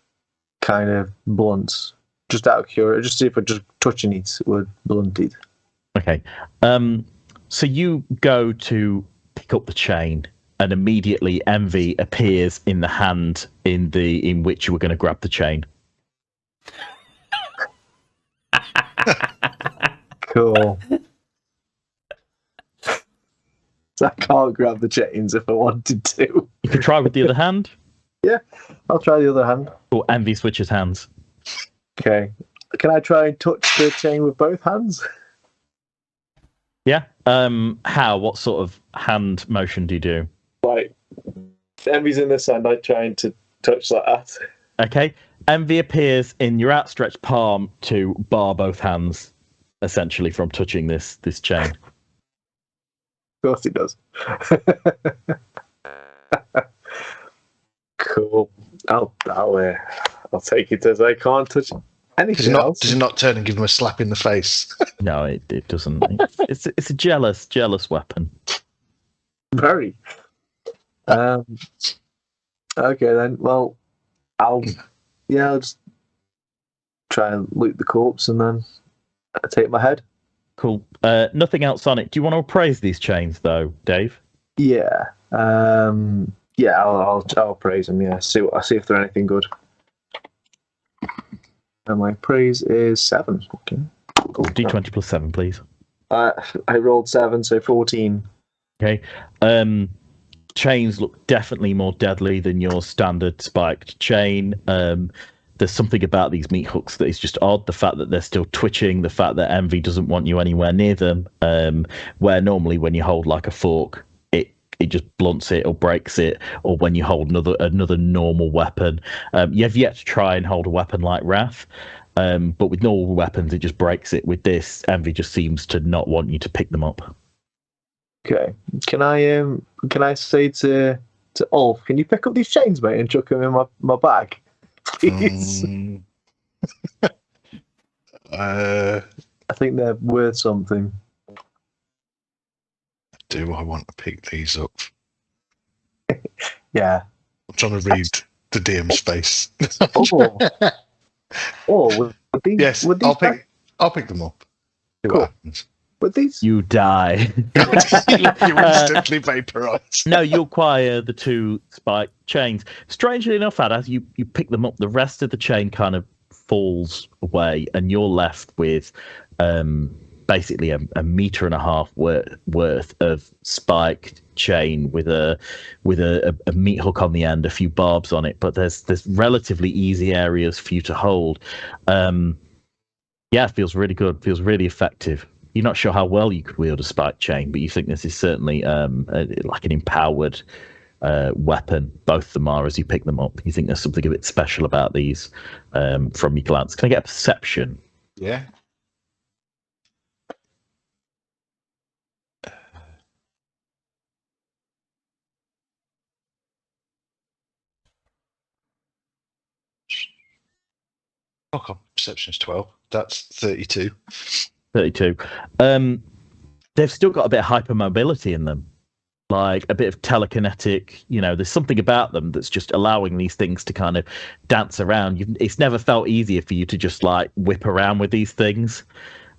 kind of blunts? Just out of curiosity, just see if it just touching it would blunt it. Okay. So you go to pick up the chain, and immediately envy appears in the hand in which you were going to grab the chain. Cool. So I can't grab the chains if I wanted to. You could try with the other hand. Yeah, I'll try the other hand. Or envy switches hands. Okay. Can I try and touch the chain with both hands? Yeah. How? What sort of hand motion do you do? Like Envy's in the sunlight trying to touch like that. Okay. Envy appears in your outstretched palm to bar both hands, essentially, from touching this chain. Of course he does. Cool. I'll take it as I can't touch anything else. Does it not turn and give him a slap in the face? No, it doesn't. It's a jealous weapon. Very. Okay then. Well, I'll just try and loot the corpse and then take my head. Cool. Nothing else on it. Do you want to appraise these chains, though, Dave? Yeah. I'll praise them. Yeah. See if they're anything good. And my praise is 7. Okay. Cool. D20 plus 7, please. I rolled 7, so 14. Okay. Chains look definitely more deadly than your standard spiked chain. There's something about these meat hooks that is just odd. The fact that they're still twitching, the fact that Envy doesn't want you anywhere near them, where normally when you hold like a fork, it just blunts it or breaks it, or when you hold another normal weapon. You have yet to try and hold a weapon like Wrath, but with normal weapons, it just breaks it. With this, Envy just seems to not want you to pick them up. Okay. Can I say to Ulf, can you pick up these chains, mate, and chuck them in my bag? Please. I think they're worth something. Do I want to pick these up? Yeah. I'm trying to read the DM's face. Would these, yes, would these I'll pick them up. See Cool. what happens. Would these? You die. You're instantly vaporized. No, you acquire the 2 spike chains. Strangely enough, as you pick them up, the rest of the chain kind of falls away, and you're left with basically a meter and a half worth of spiked chain with a meat hook on the end, a few barbs on it, but there's relatively easy areas for you to hold. It feels really good, feels really effective. You're not sure how well you could wield a spike chain, but you think this is certainly like an empowered weapon. Both of them are as you pick them up. You think there's something a bit special about these from your glance. Can I get a perception? Yeah. Okay, perception's 12. That's 32. 32. They've still got a bit of hypermobility in them, like a bit of telekinetic. There's something about them that's just allowing these things to kind of dance around. It's never felt easier for you to just like whip around with these things.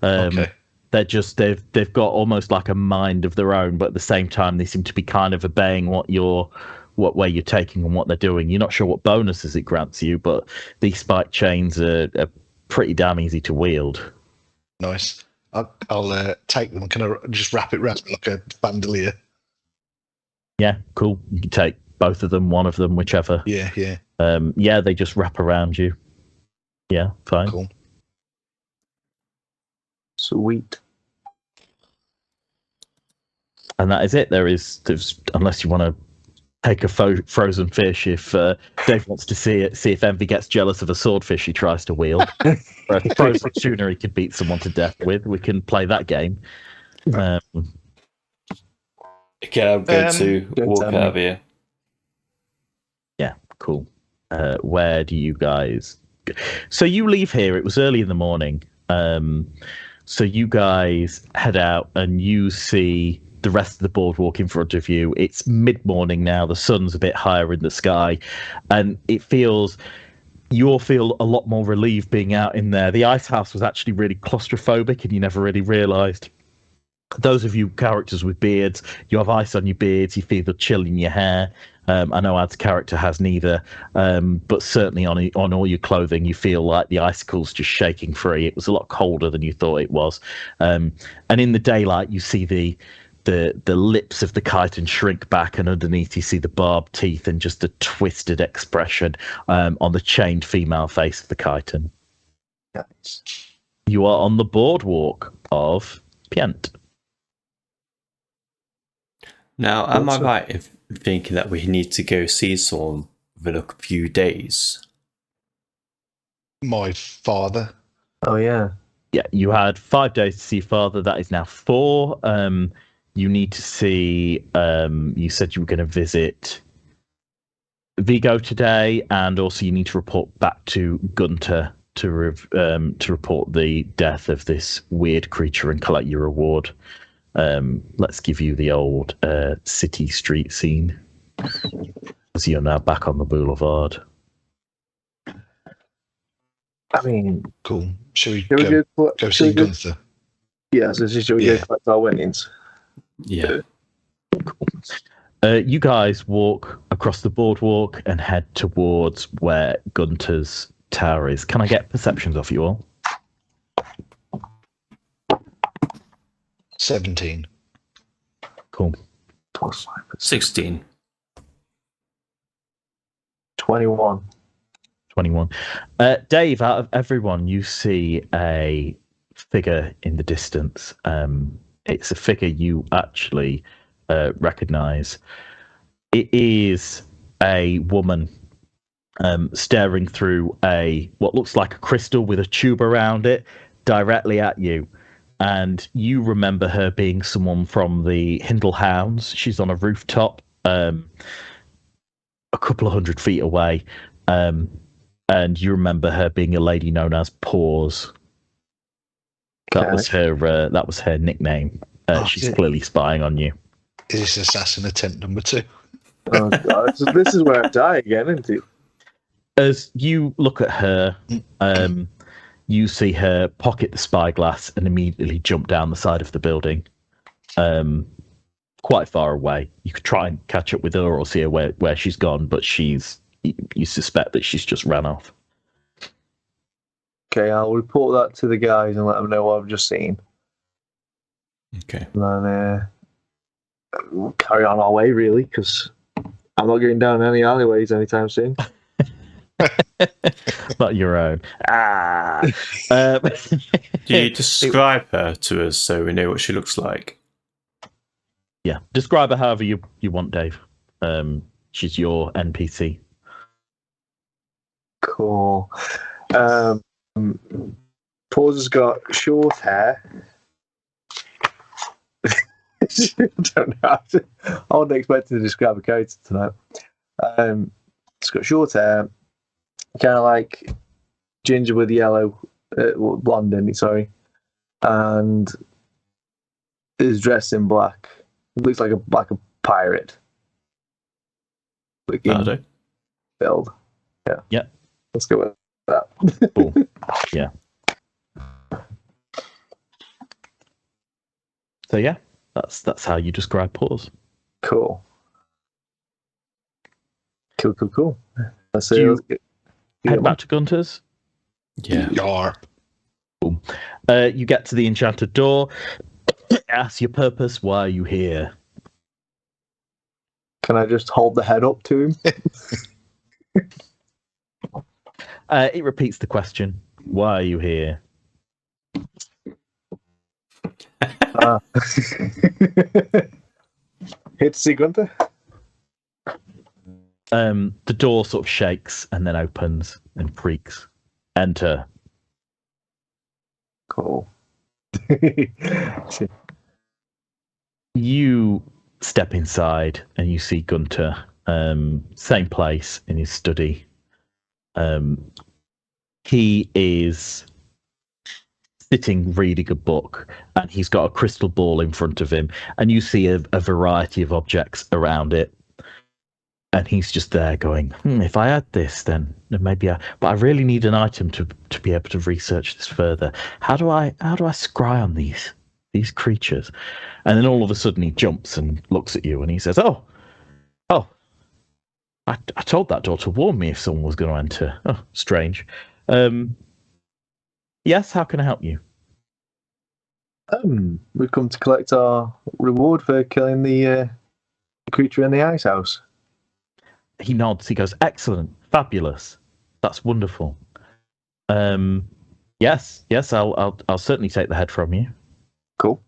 Okay. They're just they've got almost like a mind of their own, but at the same time they seem to be kind of obeying what way you're taking and what they're doing. You're not sure what bonuses it grants you, but these spike chains are pretty damn easy to wield. Nice. I'll take them. Can I just wrap it around like a bandolier? Yeah, cool. You can take both of them, one of them, whichever. Yeah. They just wrap around you. Yeah, fine. Cool. Sweet. And that is it. There's unless you want to take a frozen fish, if Dave wants to see if Envy gets jealous of a swordfish he tries to wield, or a frozen tuna he could beat someone to death with. We can play that game. Okay, I'm going to walk out of here. Yeah, cool. Where do you guys go? So you leave here. It was early in the morning. So you guys head out and you see the rest of the boardwalk in front of you. It's mid-morning now. The sun's a bit higher in the sky, and you all feel a lot more relieved being out in there. The ice house was actually really claustrophobic, and you never really realised. Those of you characters with beards, you have ice on your beards. You feel the chill in your hair. I know Ad's character has neither, but certainly on all your clothing, you feel like the icicles just shaking free. It was a lot colder than you thought it was. And in the daylight, you see the lips of the chitin shrink back, and underneath you see the barbed teeth and just a twisted expression on the chained female face of the chitin. Nice. You are on the boardwalk of Pient. Now, am I right? thinking that we need to go see someone within a few days. My father. Oh yeah. Yeah, you had 5 days to see father. That is now 4. You need to see. You said you were going to visit Vigo today, and also you need to report back to Gunter to report the death of this weird creature and collect your reward. Let's give you the old city street scene, as you're now back on the boulevard. I mean, Cool. Shall we shall we go go see Gunther? Yeah, so shall we Yeah. go collect our winnings? Yeah. You guys walk across the boardwalk and head towards where Gunter's tower is. Can I get perceptions off you all? 17. Cool. Plus 5%. 16. 21. 21. Dave, out of everyone, you see a figure in the distance. It's a figure you actually recognize. It is a woman staring through what looks like a crystal with a tube around it directly at you. And you remember her being someone from the Hindle Hounds. She's on a rooftop a couple of 100 feet away. And you remember her being a lady known as Paws. That was her nickname. She's clearly spying on you. Is this assassin attempt number 2? Oh god, this is where I die again, isn't it? As you look at her, you see her pocket the spyglass and immediately jump down the side of the building, quite far away. You could try and catch up with her or see her where she's gone, but you suspect that she's just ran off. Okay, I'll report that to the guys and let them know what I've just seen. Okay. And then we'll carry on our way, really, because I'm not going down any alleyways anytime soon. Not your own. Do you describe her to us so we know what she looks like? Yeah. Describe her however you want, Dave. She's your NPC. Cool. Paws has got short hair. I don't know. I wasn't expecting to describe a character tonight. It's got short hair, kind of like ginger with yellow, blonde in it, sorry, and is dressed in black. It looks like a pirate. That'll do. Build. Yeah. Yeah. Let's go with that. Cool. Yeah. So yeah, that's how you describe Paws. Cool. Cool. Let's Do you get head back to Gunter's? Yeah. Yarp. Cool. You get to the enchanted door. Ask your purpose. Why are you here? Can I just hold the head up to him? It repeats the question. Why are you here? Here to see Gunther? The door sort of shakes and then opens and creaks. Enter. Cool. You step inside and you see Gunter. Same place in his study. He is sitting reading a book and he's got a crystal ball in front of him and you see a variety of objects around it. And he's just there going, if I had this, then maybe but I really need an item to be able to research this further. How do I scry on these creatures? And then all of a sudden he jumps and looks at you and he says, Oh, I told that door to warn me if someone was going to enter. Oh, strange. Yes, how can I help you? We've come to collect our reward for killing the creature in the ice house. He nods. He goes, excellent, fabulous. That's wonderful. Yes, I'll certainly take the head from you. Cool.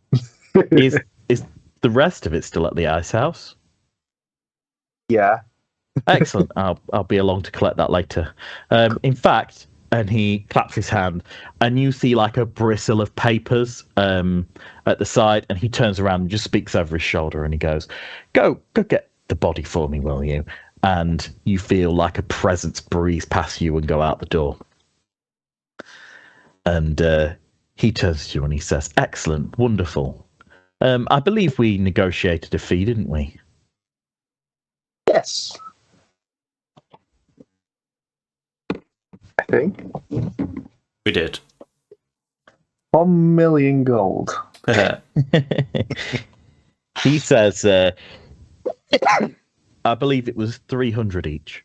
Is the rest of it still at the ice house? Yeah. Excellent. I'll be along to collect that later. In fact, and he claps his hand, and you see like a bristle of papers at the side, and he turns around and just speaks over his shoulder, and he goes, "Go get the body for me, will you?" And you feel like a presence breeze past you and go out the door. And he turns to you and he says, "Excellent, wonderful. I believe we negotiated a fee, didn't we?" Yes. I think We did. 1 million gold. He says, I believe it was 300 each.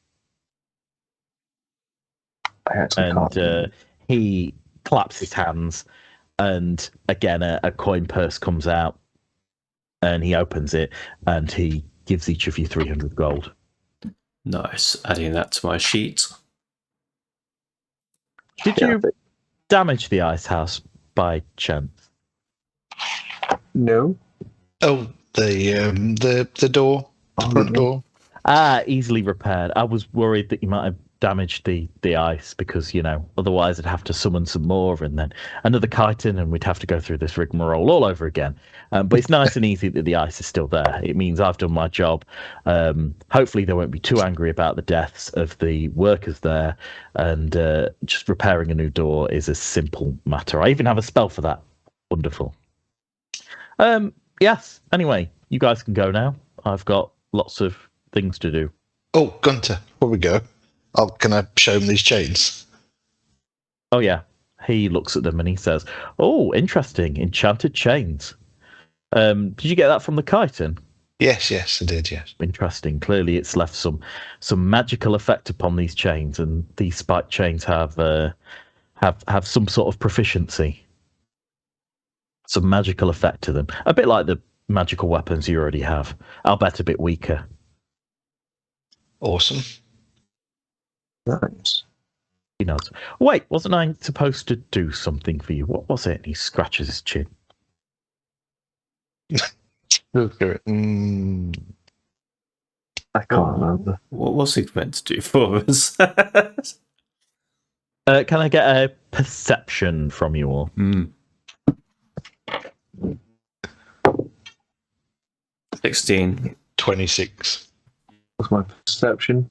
I actually can't. And he claps his hands, and again, a coin purse comes out, and he opens it, and he gives each of you 300 gold. Nice. Adding that to my sheet. Did you damage the ice house by chance? No. Oh, the door, the front door. Easily repaired. I was worried that you might have damaged the ice because, otherwise I'd have to summon some more and then another chitin and we'd have to go through this rigmarole all over again. But it's nice and easy that the ice is still there. It means I've done my job. Hopefully they won't be too angry about the deaths of the workers there, and just repairing a new door is a simple matter. I even have a spell for that. Wonderful. Yes, anyway, you guys can go now. I've got lots of things to do. Oh, Gunter, before we go, can I show him these chains? Oh, yeah. He looks at them and he says, "Oh, interesting. Enchanted chains. Did you get that from the chitin?" Yes, I did, yes. Interesting. Clearly it's left some magical effect upon these chains, and these spiked chains have some sort of proficiency. Some magical effect to them. A bit like the magical weapons you already have. I'll bet a bit weaker. Awesome. Nice. He nods. "Wait, wasn't I supposed to do something for you? What was it?" And he scratches his chin. Look at it. I can't remember. What was he meant to do for us? Can I get a perception from you all? 16. 26. What's my perception?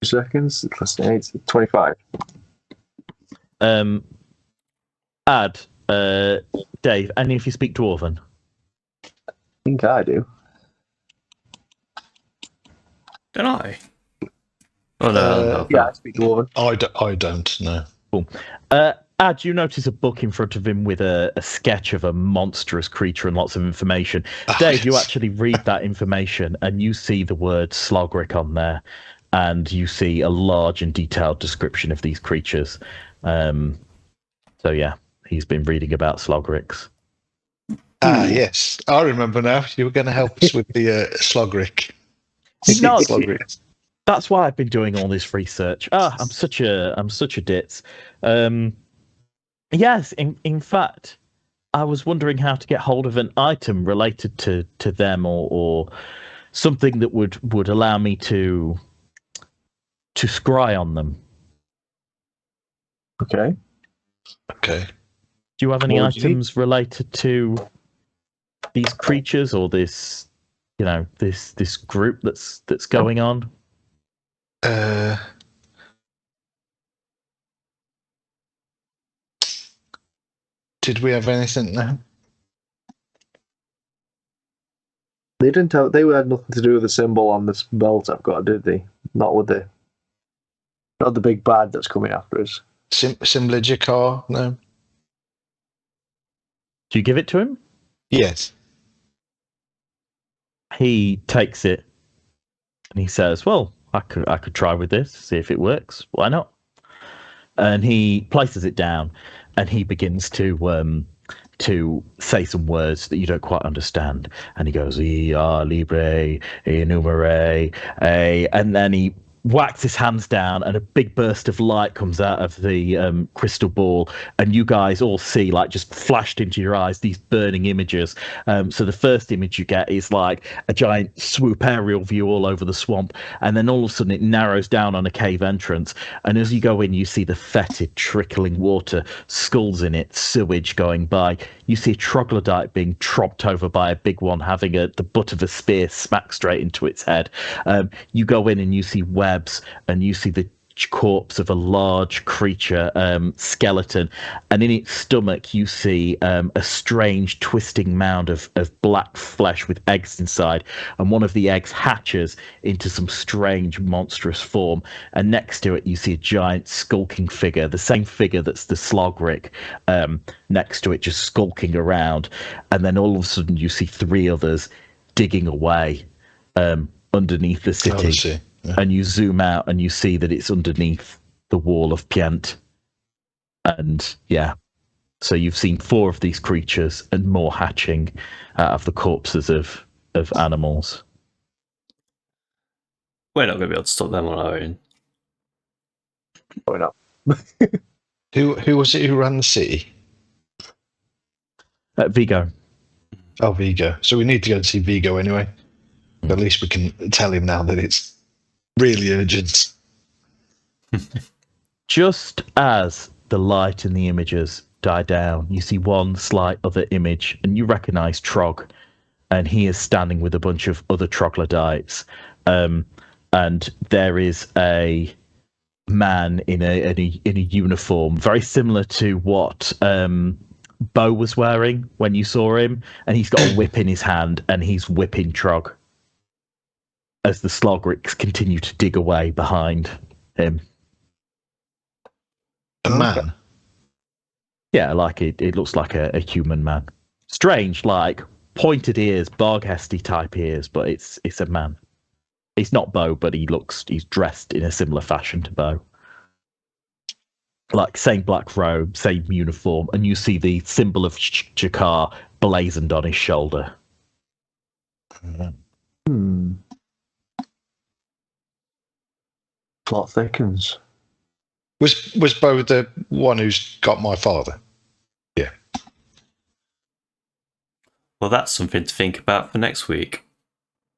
2 seconds. Plus 8. 25. Add, Dave, any of you speak Dwarven? I think I do. Don't I? Oh, no. Yeah, I speak Dwarven. I don't know. Cool. Ad, you notice a book in front of him with a sketch of a monstrous creature and lots of information. Dave, you actually read that information and you see the word Slogric on there, and you see a large and detailed description of these creatures. So yeah, he's been reading about Slogrics. Yes. I remember now. You were going to help us with the Slogric. No, Slogric. that's why I've been doing all this research. I'm such a ditz. Yes, in fact, I was wondering how to get hold of an item related to them, or something that would allow me to scry on them. Okay. Okay. Do you have any What would you items related to these creatures or this, this group that's going on? Did we have anything now? They didn't have. They had nothing to do with the symbol on this belt I've got, did they? Not with not the big bad that's coming after us. Simligicar? No. Do you give it to him? Yes. He takes it and he says, "Well, I could try with this, see if it works. Why not?" And he places it down and he begins to say some words that you don't quite understand. And he goes, "Libre, enumere, and then he whacks his hands down, and a big burst of light comes out of the crystal ball, and you guys all see, like, just flashed into your eyes, these burning images. So the first image you get is like a giant swoop aerial view all over the swamp, and then all of a sudden it narrows down on a cave entrance, and as you go in, you see the fetid trickling water, skulls in it, sewage going by. You see a troglodyte being tromped over by a big one, having the butt of a spear smack straight into its head. You go in and you see webs, and you see the corpse of a large creature, skeleton, and in its stomach you see a strange twisting mound of black flesh with eggs inside, and one of the eggs hatches into some strange monstrous form, and next to it you see a giant skulking figure, the same figure that's the Slogrick, next to it, just skulking around. And then all of a sudden you see three others digging away underneath the city. I see. Yeah. And you zoom out and you see that it's underneath the wall of Pient. And yeah, so you've seen four of these creatures and more hatching out of the corpses of animals. We're not going to be able to stop them on our own. Probably not. Who was it who ran the city? Vigo. Oh, Vigo. So we need to go and see Vigo anyway. But at least we can tell him now that it's really urgent. Just as the light in the images die down, you see one slight other image, and you recognize Trog, and he is standing with a bunch of other troglodytes. And there is a man in a uniform, very similar to what Bo was wearing when you saw him, and he's got a whip in his hand, and he's whipping Trog as the Slogricks continue to dig away behind him. A man? Yeah, like it looks like a human man. Strange, like pointed ears, Barghesty type ears, but it's a man. He's not Bo, but he's dressed in a similar fashion to Bo. Like same black robe, same uniform, and you see the symbol of Jakar blazoned on his shoulder. Plot thickens. Was Bo the one who's got my father? Yeah. Well, that's something to think about for next week.